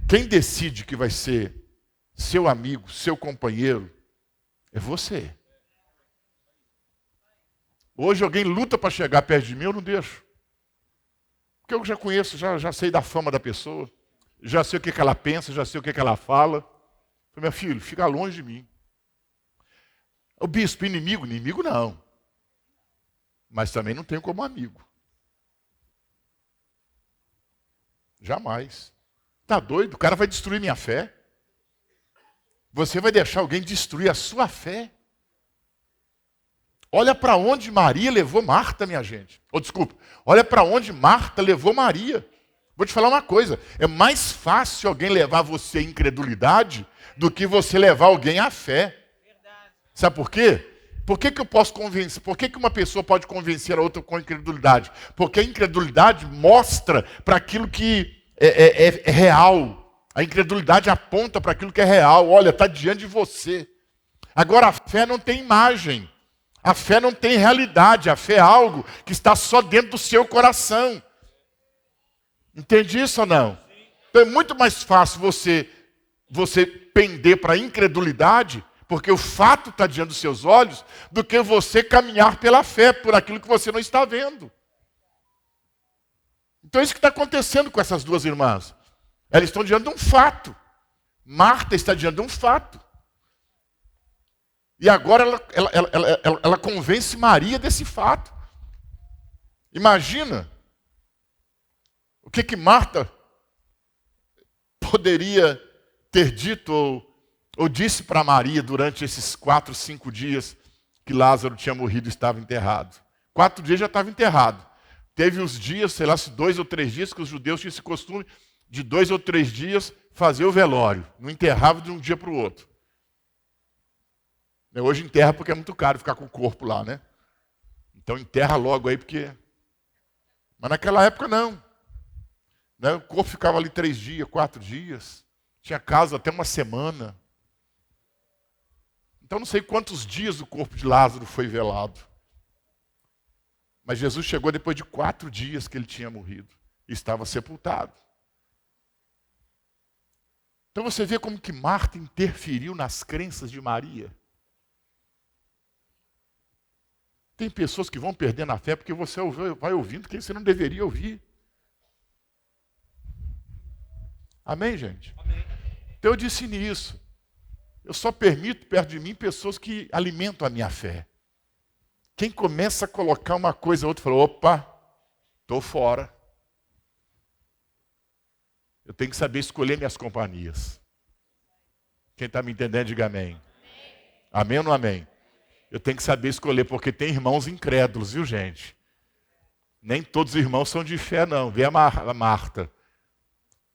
Quem decide que vai ser seu amigo, seu companheiro, é você. Hoje alguém luta para chegar perto de mim, eu não deixo. Porque eu já conheço, já sei da fama da pessoa, já sei o que ela pensa, já sei o que ela fala. Falei, meu filho, fica longe de mim. O bispo, inimigo? Inimigo não. Mas também não tenho como amigo. Jamais. Tá doido? O cara vai destruir minha fé. Você vai deixar alguém destruir a sua fé? Olha para onde Maria levou Marta, minha gente. Desculpa. Olha para onde Marta levou Maria. Vou te falar uma coisa. É mais fácil alguém levar você à incredulidade do que você levar alguém à fé. Sabe por quê? Por que eu posso convencer? Por que uma pessoa pode convencer a outra com incredulidade? Porque a incredulidade mostra para aquilo que é real. A incredulidade aponta para aquilo que é real. Olha, está diante de você. Agora, a fé não tem imagem. A fé não tem realidade. A fé é algo que está só dentro do seu coração. Entende isso ou não? Então é muito mais fácil você pender para a incredulidade, porque o fato está diante dos seus olhos, do que você caminhar pela fé, por aquilo que você não está vendo. Então é isso que está acontecendo com essas duas irmãs. Elas estão diante de um fato. Marta está diante de um fato. E agora ela convence Maria desse fato. Imagina o que Marta poderia ter dito ou disse para Maria durante esses 4, 5 dias que Lázaro tinha morrido e estava enterrado. 4 dias já estava enterrado. Teve os dias, sei lá, se 2 ou 3 dias, que os judeus tinham esse costume de 2 ou 3 dias fazer o velório. Não enterrava de um dia para o outro. Hoje enterra porque é muito caro ficar com o corpo lá, né? Então enterra logo aí, porque... Mas naquela época não. O corpo ficava ali 3 dias, 4 dias. Tinha casos até uma semana. Então não sei quantos dias o corpo de Lázaro foi velado. Mas Jesus chegou depois de 4 dias que ele tinha morrido. E estava sepultado. Então você vê como que Marta interferiu nas crenças de Maria. Tem pessoas que vão perder na fé porque você vai ouvindo quem você não deveria ouvir. Amém, gente? Amém. Então eu disse nisso. Eu só permito perto de mim pessoas que alimentam a minha fé. Quem começa a colocar uma coisa ou outra, fala, opa, estou fora. Eu tenho que saber escolher minhas companhias. Quem está me entendendo, diga amém. Amém ou não amém? Eu tenho que saber escolher, porque tem irmãos incrédulos, viu, gente? Nem todos os irmãos são de fé, não. Vê a Marta.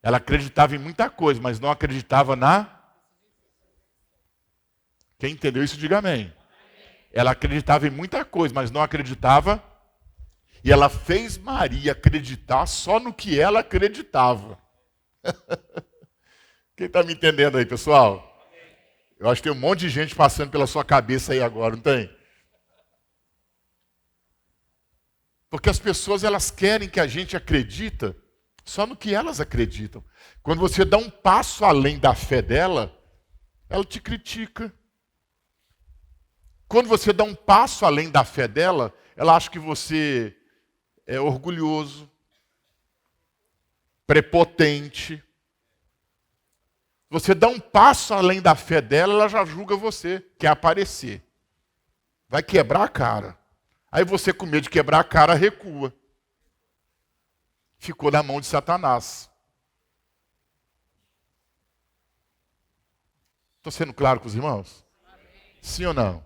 Ela acreditava em muita coisa, mas não acreditava na... Quem entendeu isso, diga amém. Ela acreditava em muita coisa, mas não acreditava. E ela fez Maria acreditar só no que ela acreditava. Quem está me entendendo aí, pessoal? Eu acho que tem um monte de gente passando pela sua cabeça aí agora, não tem? Porque as pessoas, elas querem que a gente acredita só no que elas acreditam. Quando você dá um passo além da fé dela, ela te critica. Quando você dá um passo além da fé dela, ela acha que você é orgulhoso, prepotente. Você dá um passo além da fé dela, ela já julga você, quer aparecer. Vai quebrar a cara. Aí você, com medo de quebrar a cara, recua. Ficou na mão de Satanás. Estou sendo claro com os irmãos? Sim ou não?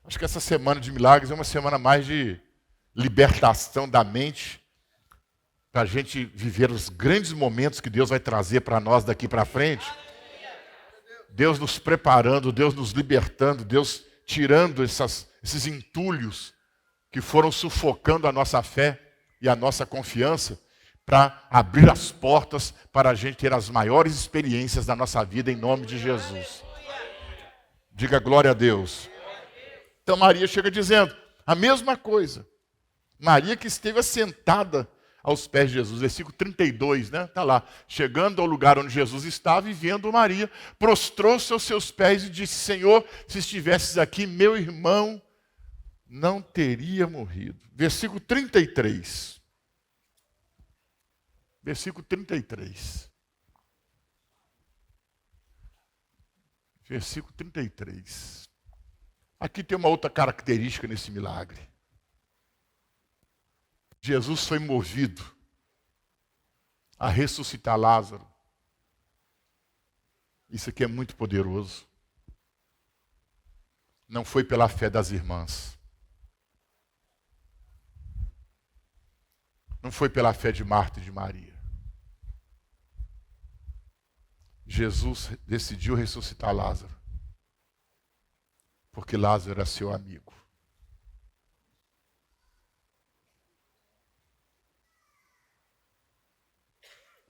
Acho que essa semana de milagres é uma semana mais de libertação da mente, para a gente viver os grandes momentos que Deus vai trazer para nós daqui para frente. Deus nos preparando, Deus nos libertando, Deus tirando esses entulhos que foram sufocando a nossa fé e a nossa confiança, para abrir as portas para a gente ter as maiores experiências da nossa vida em nome de Jesus. Diga glória a Deus. Então Maria chega dizendo a mesma coisa. Maria que esteve assentada aos pés de Jesus, versículo 32, né? Está lá. Chegando ao lugar onde Jesus estava e vendo Maria, prostrou-se aos seus pés e disse, Senhor, se estivesses aqui, meu irmão não teria morrido. Versículo 33. Versículo 33. Versículo 33. Aqui tem uma outra característica nesse milagre. Jesus foi movido a ressuscitar Lázaro. Isso aqui é muito poderoso. Não foi pela fé das irmãs. Não foi pela fé de Marta e de Maria. Jesus decidiu ressuscitar Lázaro, porque Lázaro era seu amigo.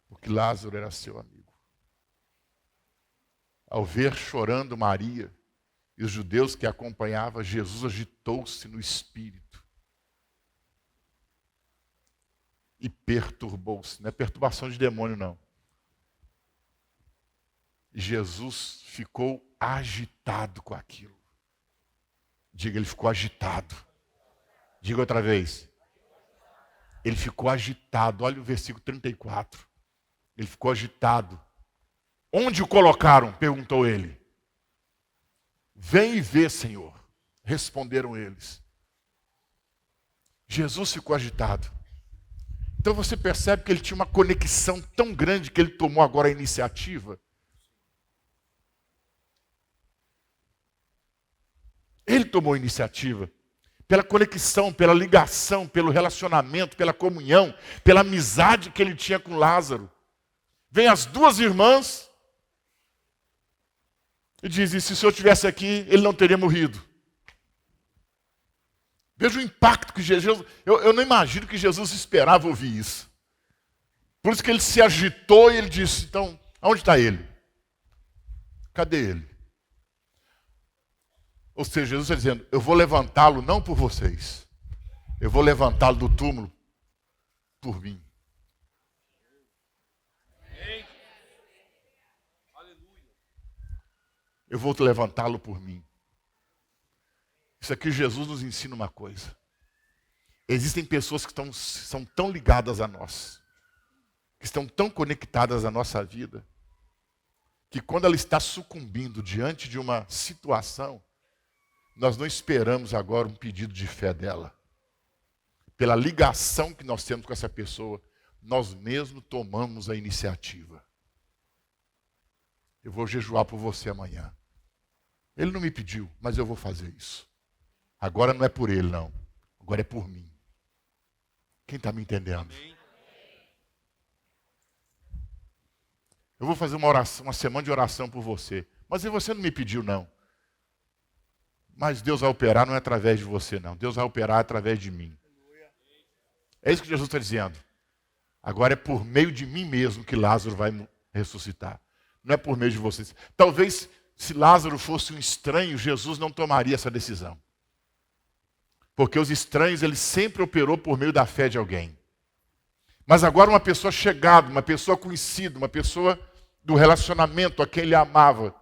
Porque Lázaro era seu amigo. Ao ver chorando Maria e os judeus que a acompanhavam, Jesus agitou-se no espírito e perturbou-se. Não é perturbação de demônio, não. Jesus ficou agitado com aquilo. Diga, ele ficou agitado. Diga outra vez. Ele ficou agitado. Olha o versículo 34. Ele ficou agitado. Onde o colocaram? Perguntou ele. Vem e vê, Senhor. Responderam eles. Jesus ficou agitado. Então você percebe que ele tinha uma conexão tão grande que ele tomou agora a iniciativa. Ele tomou a iniciativa. pela conexão, pela ligação, pelo relacionamento, pela comunhão, pela amizade que ele tinha com Lázaro. Vem as duas irmãs e diz: e se o Senhor estivesse aqui, ele não teria morrido. Veja o impacto que Jesus... Eu não imagino que Jesus esperava ouvir isso. Por isso que ele se agitou e ele disse: então, aonde está ele? Cadê ele? Ou seja, Jesus está dizendo: eu vou levantá-lo não por vocês. Eu vou levantá-lo do túmulo por mim. Eu vou levantá-lo por mim. Isso aqui Jesus nos ensina uma coisa. Existem pessoas que são tão ligadas a nós, que estão tão conectadas à nossa vida, que quando ela está sucumbindo diante de uma situação, nós não esperamos agora um pedido de fé dela. Pela ligação que nós temos com essa pessoa, nós mesmos tomamos a iniciativa. Eu vou jejuar por você amanhã. Ele não me pediu, mas eu vou fazer isso. Agora não é por ele, não. Agora é por mim. Quem está me entendendo? Amém. Eu vou fazer uma oração, uma semana de oração por você. Mas você não me pediu, não. Mas Deus vai operar não é através de você, não. Deus vai operar através de mim. É isso que Jesus está dizendo. Agora é por meio de mim mesmo que Lázaro vai ressuscitar. Não é por meio de vocês. Talvez, se Lázaro fosse um estranho, Jesus não tomaria essa decisão. Porque os estranhos, ele sempre operou por meio da fé de alguém. Mas agora uma pessoa chegada, uma pessoa conhecida, uma pessoa do relacionamento a quem ele amava.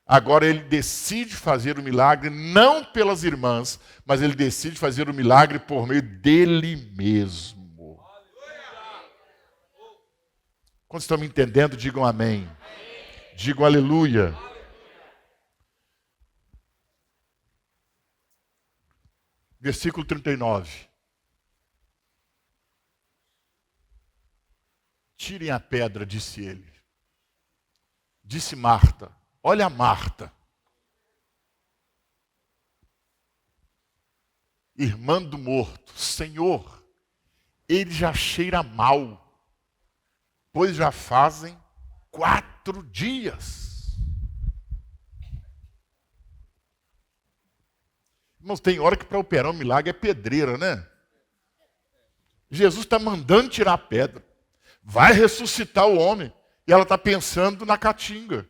Agora ele decide fazer o milagre, não pelas irmãs, mas ele decide fazer o milagre por meio dele mesmo. Quando estão me entendendo, digam amém. Digam aleluia. Versículo 39. Tirem a pedra, disse ele. Disse Marta. Olha a Marta. Irmã do morto. Senhor, ele já cheira mal, pois já fazem 4 dias. Irmãos, tem hora que para operar um milagre é pedreira, né? Jesus está mandando tirar a pedra. Vai ressuscitar o homem. E ela está pensando na caatinga.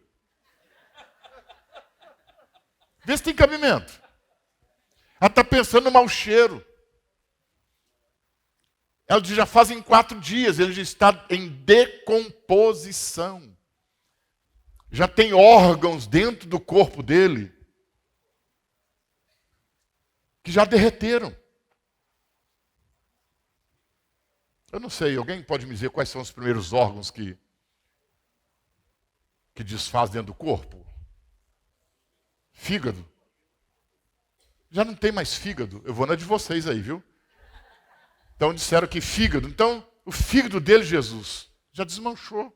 Vê se tem cabimento. Ela está pensando no mau cheiro. Ela diz: já fazem 4 dias, ele já está em decomposição. Já tem órgãos dentro do corpo dele que já derreteram. Eu não sei, alguém pode me dizer quais são os primeiros órgãos que desfaz dentro do corpo? Fígado. Já não tem mais fígado. Eu vou na de vocês aí, viu? Então disseram que fígado. Então, o fígado dele, Jesus, já desmanchou.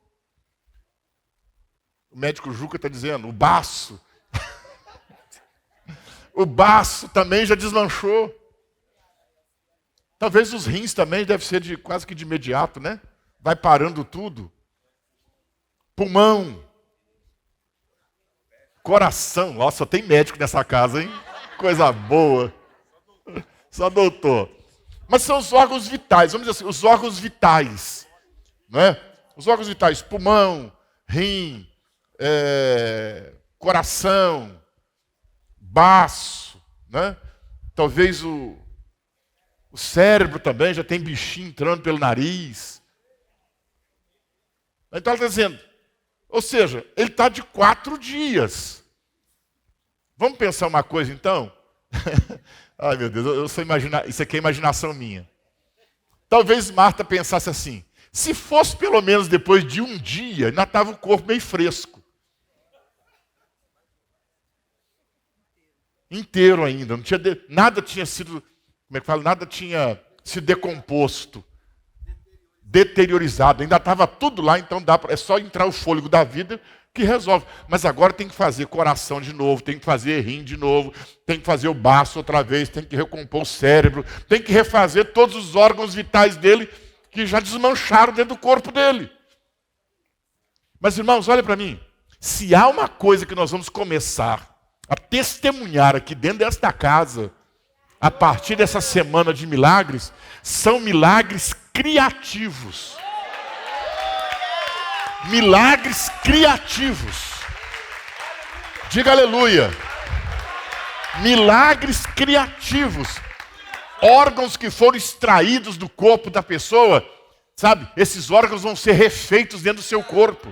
O médico Juca está dizendo, o baço. O baço também já desmanchou. Talvez os rins também deve ser quase que de imediato, né? Vai parando tudo. Pulmão. Coração. Nossa, tem médico nessa casa, hein? Coisa boa. Só doutor. Mas são os órgãos vitais, vamos dizer assim, os órgãos vitais. Não é? Os órgãos vitais, pulmão, rim, coração, baço, né? Talvez o cérebro também, já tem bichinho entrando pelo nariz. Então ela está dizendo, ou seja, ele está de 4 dias. Vamos pensar uma coisa então? Ai meu Deus, eu sou isso aqui é imaginação minha. Talvez Marta pensasse assim, se fosse pelo menos depois de 1 dia, ainda estava o corpo meio fresco. Inteiro ainda, não tinha nada tinha sido, como é que fala? Nada tinha se decomposto, deteriorizado. Ainda estava tudo lá, então é só entrar o fôlego da vida que resolve. Mas agora tem que fazer coração de novo, tem que fazer rim de novo, tem que fazer o baço outra vez, tem que recompor o cérebro, tem que refazer todos os órgãos vitais dele que já desmancharam dentro do corpo dele. Mas, irmãos, olha para mim. Se há uma coisa que nós vamos começar a testemunhar aqui dentro desta casa, a partir dessa semana de milagres, são milagres criativos. Milagres criativos. Diga aleluia. Milagres criativos. Órgãos que foram extraídos do corpo da pessoa, sabe? Esses órgãos vão ser refeitos dentro do seu corpo.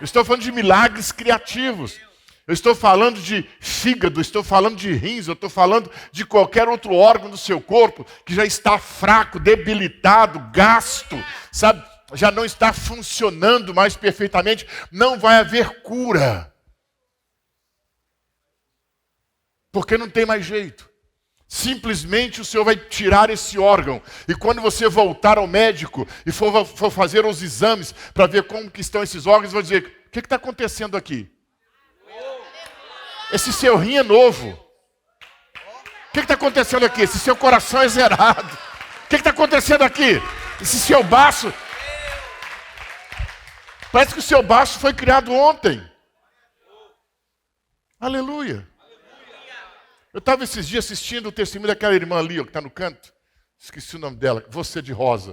Eu estou falando de milagres criativos. Eu estou falando de fígado, estou falando de rins, eu estou falando de qualquer outro órgão do seu corpo que já está fraco, debilitado, gasto, sabe? Já não está funcionando mais perfeitamente. Não vai haver cura. Porque não tem mais jeito. Simplesmente o Senhor vai tirar esse órgão. E quando você voltar ao médico e for fazer os exames para ver como que estão esses órgãos, vai dizer, o que está acontecendo aqui? Esse seu rim é novo. O que está acontecendo aqui? Esse seu coração é zerado. O que está acontecendo aqui? Esse seu baço. Parece que o seu baço foi criado ontem. Aleluia. Eu estava esses dias assistindo o testemunho daquela irmã ali, ó, que está no canto. Esqueci o nome dela. Você de rosa.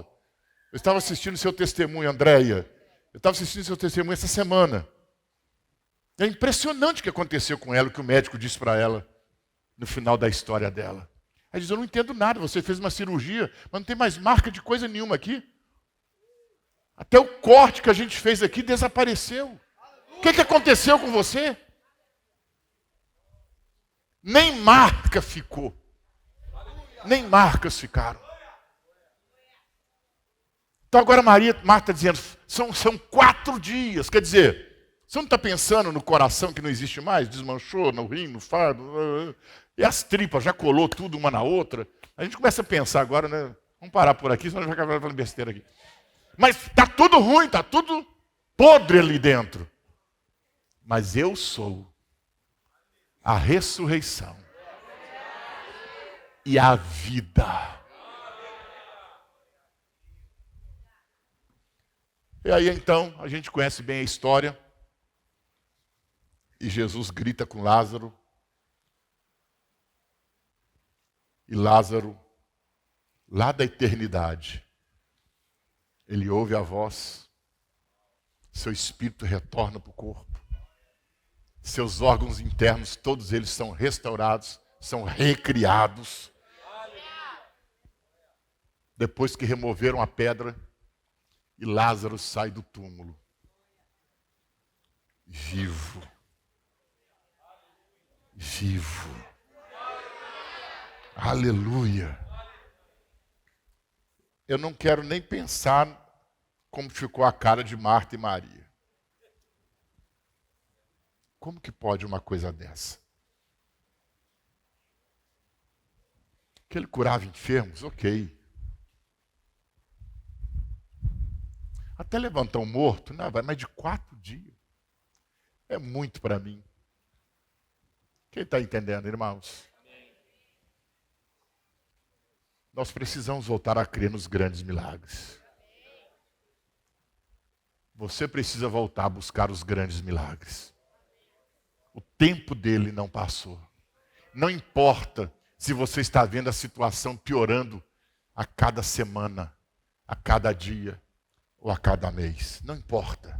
Eu estava assistindo o seu testemunho, Andréia. Eu estava assistindo o seu testemunho essa semana. É impressionante o que aconteceu com ela, o que o médico disse para ela no final da história dela. Ela diz, eu não entendo nada, você fez uma cirurgia, mas não tem mais marca de coisa nenhuma aqui. Até o corte que a gente fez aqui desapareceu. O que aconteceu com você? Nem marca ficou. Nem marcas ficaram. Então agora Marta está dizendo, são 4 dias. Quer dizer, você não está pensando no coração que não existe mais? Desmanchou no rim, no faro. E as tripas já colou tudo uma na outra. A gente começa a pensar agora, né? Vamos parar por aqui, senão a gente vai acabar falando besteira aqui. Mas está tudo ruim, está tudo podre ali dentro. Mas eu sou a ressurreição e a vida. E aí então, a gente conhece bem a história. E Jesus grita com Lázaro. E Lázaro, lá da eternidade, ele ouve a voz, seu espírito retorna para o corpo. Seus órgãos internos, todos eles são restaurados, são recriados. Depois que removeram a pedra, e Lázaro sai do túmulo, vivo. Vivo. Aleluia. Eu não quero nem pensar como ficou a cara de Marta e Maria. Como que pode uma coisa dessa? Que ele curava enfermos? Ok. Até levantar um morto? Não, vai mais de 4 dias. É muito para mim. Quem está entendendo, irmãos? Nós precisamos voltar a crer nos grandes milagres. Você precisa voltar a buscar os grandes milagres. O tempo dele não passou. Não importa se você está vendo a situação piorando a cada semana, a cada dia ou a cada mês. Não importa.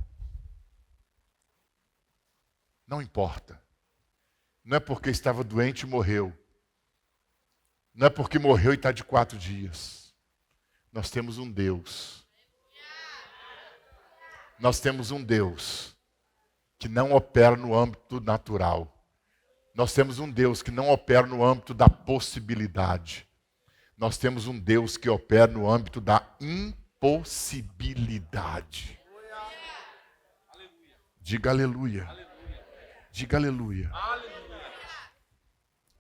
Não importa. Não é porque estava doente e morreu. Não é porque morreu e está de 4 dias. Nós temos um Deus. Nós temos um Deus que não opera no âmbito natural. Nós temos um Deus que não opera no âmbito da possibilidade. Nós temos um Deus que opera no âmbito da impossibilidade. Diga aleluia. Diga aleluia.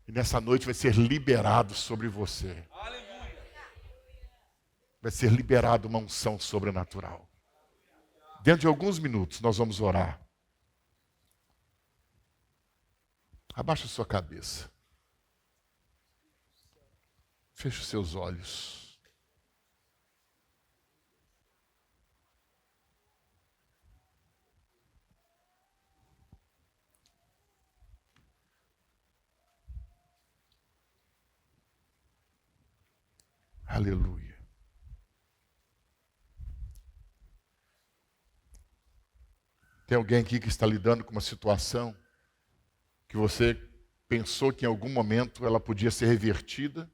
E nessa noite vai ser liberado sobre você. Vai ser liberado uma unção sobrenatural. Dentro de alguns minutos nós vamos orar. Abaixa a sua cabeça. Feche os seus olhos. Aleluia. Tem alguém aqui que está lidando com uma situação que você pensou que em algum momento ela podia ser revertida,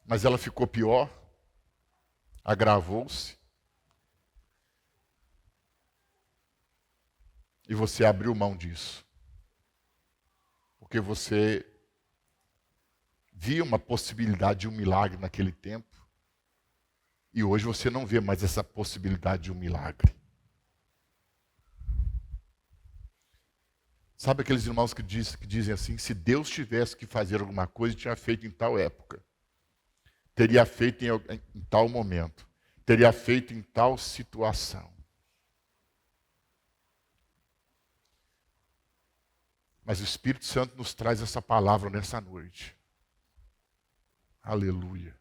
mas ela ficou pior, agravou-se, e você abriu mão disso, porque você via uma possibilidade de um milagre naquele tempo, e hoje você não vê mais essa possibilidade de um milagre. Sabe aqueles irmãos que dizem assim, se Deus tivesse que fazer alguma coisa, tinha feito em tal época, teria feito em tal momento, teria feito em tal situação. Mas o Espírito Santo nos traz essa palavra nessa noite. Aleluia.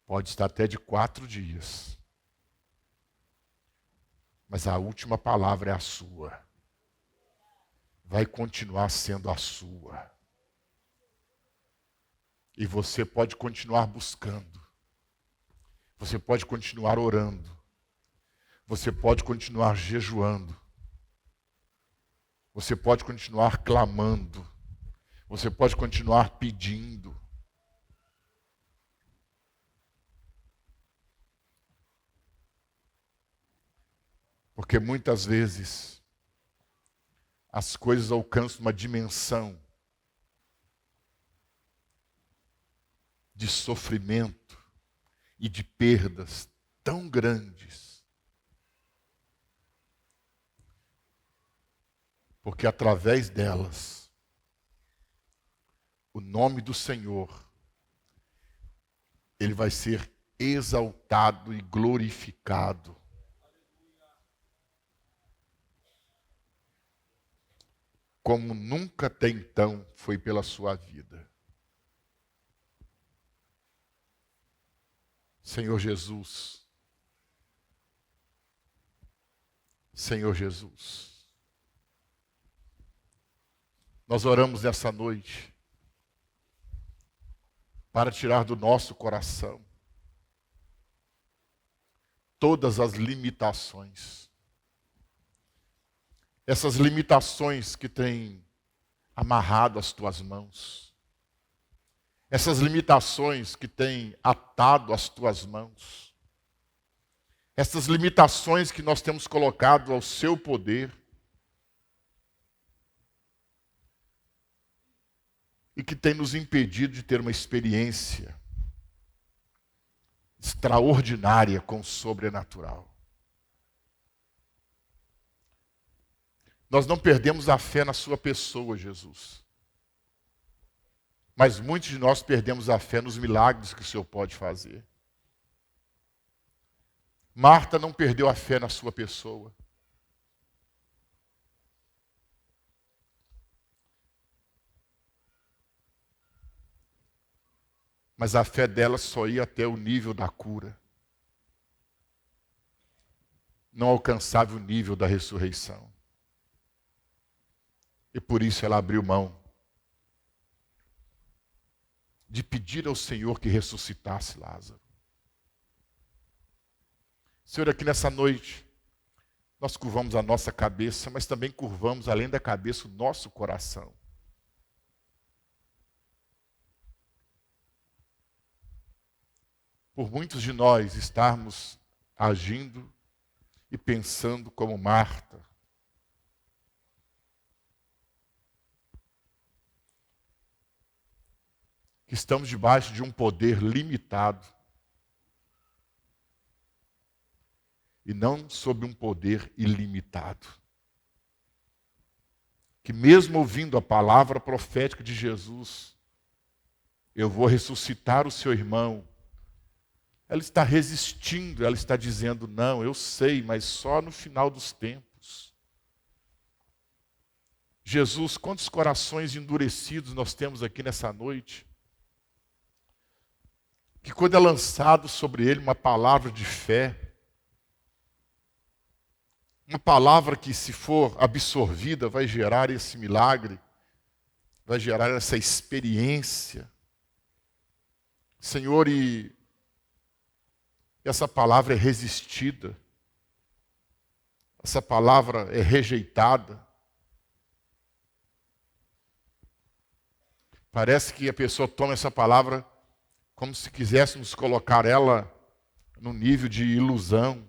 Pode estar até de 4 dias. Mas a última palavra é a sua. Vai continuar sendo a sua. E você pode continuar buscando. Você pode continuar orando. Você pode continuar jejuando. Você pode continuar clamando. Você pode continuar pedindo. Porque muitas vezes as coisas alcançam uma dimensão de sofrimento e de perdas tão grandes, porque através delas, o nome do Senhor, ele vai ser exaltado e glorificado. Como nunca até então foi pela sua vida. Senhor Jesus. Senhor Jesus. Nós oramos nessa noite para tirar do nosso coração todas as limitações. Essas limitações que têm amarrado as tuas mãos. Essas limitações que têm atado as tuas mãos. Essas limitações que nós temos colocado ao seu poder. E que tem nos impedido de ter uma experiência extraordinária com o sobrenatural. Nós não perdemos a fé na sua pessoa, Jesus. Mas muitos de nós perdemos a fé nos milagres que o Senhor pode fazer. Marta não perdeu a fé na sua pessoa. Mas a fé dela só ia até o nível da cura. Não alcançava o nível da ressurreição. E por isso ela abriu mão de pedir ao Senhor que ressuscitasse Lázaro. Senhor, aqui nessa noite, nós curvamos a nossa cabeça, mas também curvamos, além da cabeça, o nosso coração. Por muitos de nós estarmos agindo e pensando como Marta. Que estamos debaixo de um poder limitado. E não sob um poder ilimitado. Que mesmo ouvindo a palavra profética de Jesus, eu vou ressuscitar o seu irmão. Ela está resistindo, ela está dizendo, não, eu sei, mas só no final dos tempos. Jesus, quantos corações endurecidos nós temos aqui nessa noite, que quando é lançado sobre ele uma palavra de fé, uma palavra que, se for absorvida, vai gerar esse milagre, vai gerar essa experiência. Senhor, e essa palavra é resistida, essa palavra é rejeitada. Parece que a pessoa toma essa palavra como se quiséssemos colocar ela no nível de ilusão,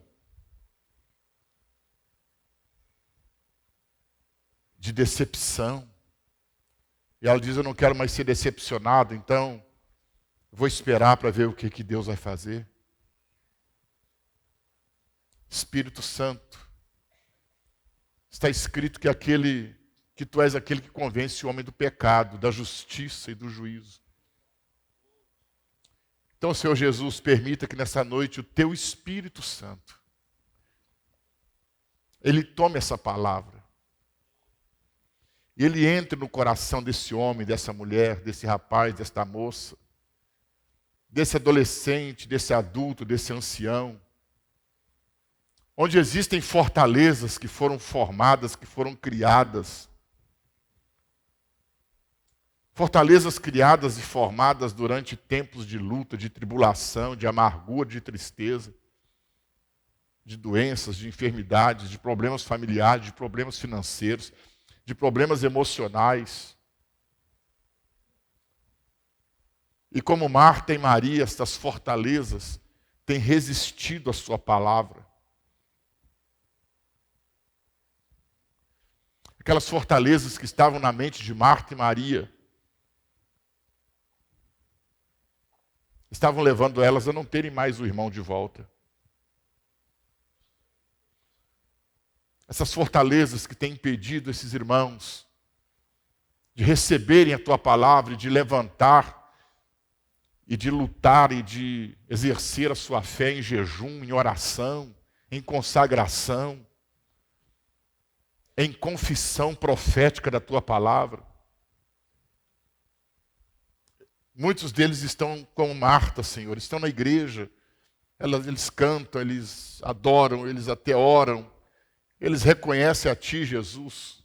de decepção. E ela diz: eu não quero mais ser decepcionado, então vou esperar para ver o que Deus vai fazer. Espírito Santo, está escrito que tu és aquele que convence o homem do pecado, da justiça e do juízo. Então, Senhor Jesus, permita que nessa noite o teu Espírito Santo, ele tome essa palavra, e ele entre no coração desse homem, dessa mulher, desse rapaz, desta moça, desse adolescente, desse adulto, desse ancião, onde existem fortalezas que foram formadas, que foram criadas. Fortalezas criadas e formadas durante tempos de luta, de tribulação, de amargura, de tristeza, de doenças, de enfermidades, de problemas familiares, de problemas financeiros, de problemas emocionais. E como Marta e Maria, estas fortalezas têm resistido à sua palavra. Aquelas fortalezas que estavam na mente de Marta e Maria estavam levando elas a não terem mais o irmão de volta. Essas fortalezas que têm impedido esses irmãos de receberem a tua palavra, e de levantar, e de lutar, e de exercer a sua fé em jejum, em oração, em consagração, em confissão profética da tua palavra. Muitos deles estão como Marta, Senhor, estão na igreja, eles cantam, eles adoram, eles até oram, eles reconhecem a Ti, Jesus.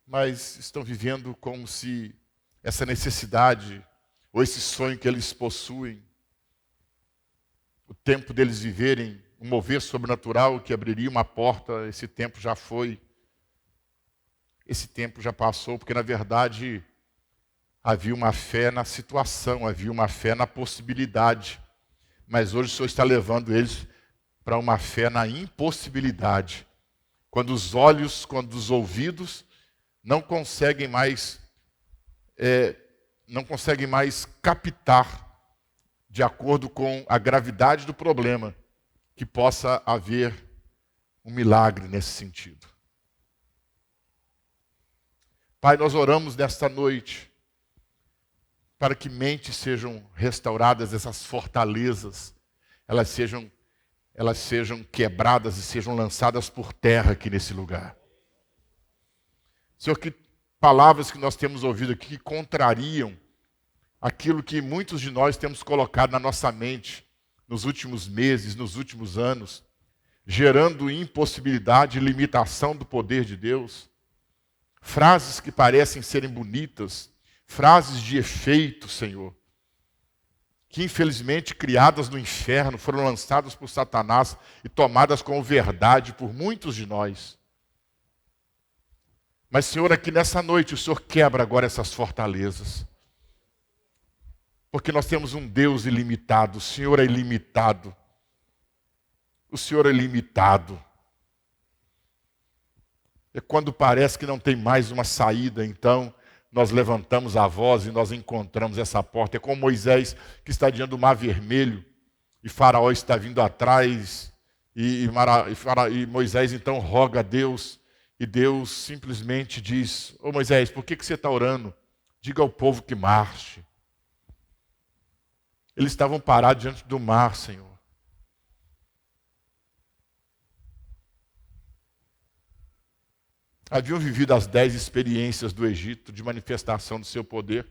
Mas estão vivendo como se essa necessidade, ou esse sonho que eles possuem, o tempo deles viverem um mover sobrenatural que abriria uma porta, esse tempo já foi. Esse tempo já passou, porque na verdade havia uma fé na situação, havia uma fé na possibilidade. Mas hoje o Senhor está levando eles para uma fé na impossibilidade. Quando os olhos, quando os ouvidos não conseguem mais captar, de acordo com a gravidade do problema, que possa haver um milagre nesse sentido. Pai, nós oramos nesta noite para que mentes sejam restauradas, essas fortalezas, elas sejam quebradas e sejam lançadas por terra aqui nesse lugar. Senhor, que palavras que nós temos ouvido aqui que contrariam aquilo que muitos de nós temos colocado na nossa mente nos últimos meses, nos últimos anos, gerando impossibilidade e limitação do poder de Deus. Frases que parecem serem bonitas, frases de efeito, Senhor, que infelizmente criadas no inferno, foram lançadas por Satanás e tomadas como verdade por muitos de nós. Mas, Senhor, aqui nessa noite, o Senhor quebra agora essas fortalezas. Porque nós temos um Deus ilimitado, o Senhor é ilimitado. O Senhor é limitado. É quando parece que não tem mais uma saída, então nós levantamos a voz e nós encontramos essa porta. É como Moisés, que está diante do Mar Vermelho, e Faraó está vindo atrás, e Moisés então roga a Deus, e Deus simplesmente diz: ô Moisés, por que você está orando? Diga ao povo que marche. Eles estavam parados diante do mar, Senhor. haviam vivido as 10 experiências do Egito de manifestação do seu poder.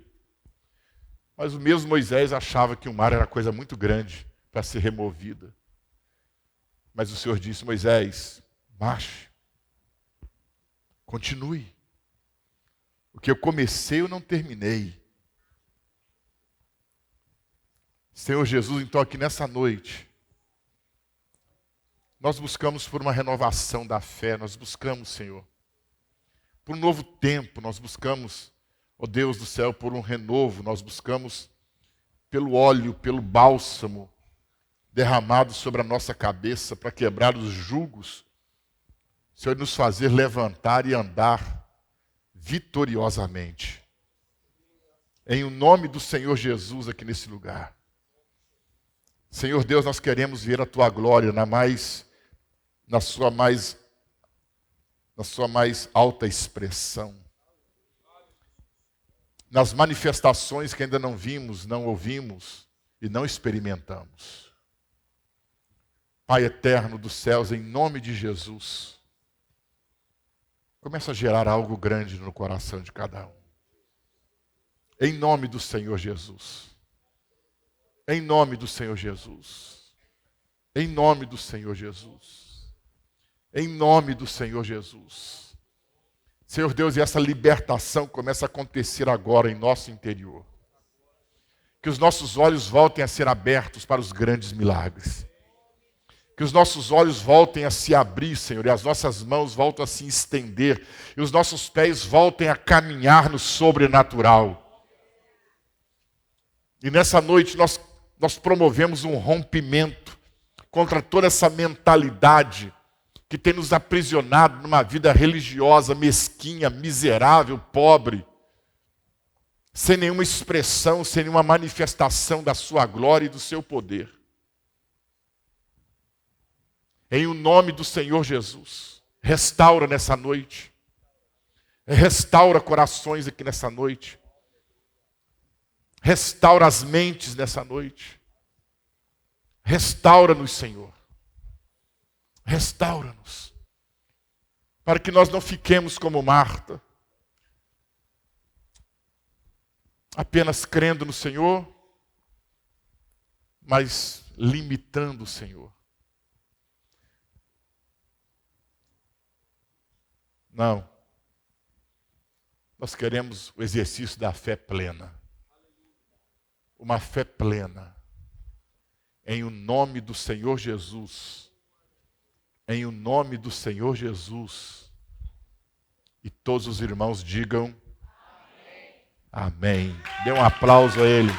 Mas o mesmo Moisés achava que o mar era coisa muito grande para ser removida. Mas o Senhor disse: Moisés, marche, continue. O que eu comecei, eu não terminei. Senhor Jesus, então aqui nessa noite, nós buscamos por uma renovação da fé, nós buscamos, Senhor, por um novo tempo, nós buscamos, ó Deus do céu, por um renovo, nós buscamos pelo óleo, pelo bálsamo derramado sobre a nossa cabeça para quebrar os jugos, Senhor, nos fazer levantar e andar vitoriosamente. Em o nome do Senhor Jesus aqui nesse lugar. Senhor Deus, nós queremos ver a Tua glória na sua mais alta expressão. Nas manifestações que ainda não vimos, não ouvimos e não experimentamos. Pai eterno dos céus, em nome de Jesus, começa a gerar algo grande no coração de cada um. Em nome do Senhor Jesus. Em nome do Senhor Jesus. Em nome do Senhor Jesus. Em nome do Senhor Jesus. Senhor Deus, e essa libertação começa a acontecer agora em nosso interior. Que os nossos olhos voltem a ser abertos para os grandes milagres. Que os nossos olhos voltem a se abrir, Senhor, e as nossas mãos voltem a se estender, e os nossos pés voltem a caminhar no sobrenatural. E nessa noite nós promovemos um rompimento contra toda essa mentalidade que tem nos aprisionado numa vida religiosa mesquinha, miserável, pobre, sem nenhuma expressão, sem nenhuma manifestação da sua glória e do seu poder. Em o nome do Senhor Jesus, restaura nessa noite, restaura corações aqui nessa noite, restaura as mentes nessa noite, restaura-nos, Senhor, restaura-nos, para que nós não fiquemos como Marta, apenas crendo no Senhor, mas limitando o Senhor. Não. Nós queremos o exercício da fé plena. Uma fé plena. Em o nome do Senhor Jesus. Em o nome do Senhor Jesus. E todos os irmãos digam amém. Amém. Dê um aplauso a Ele.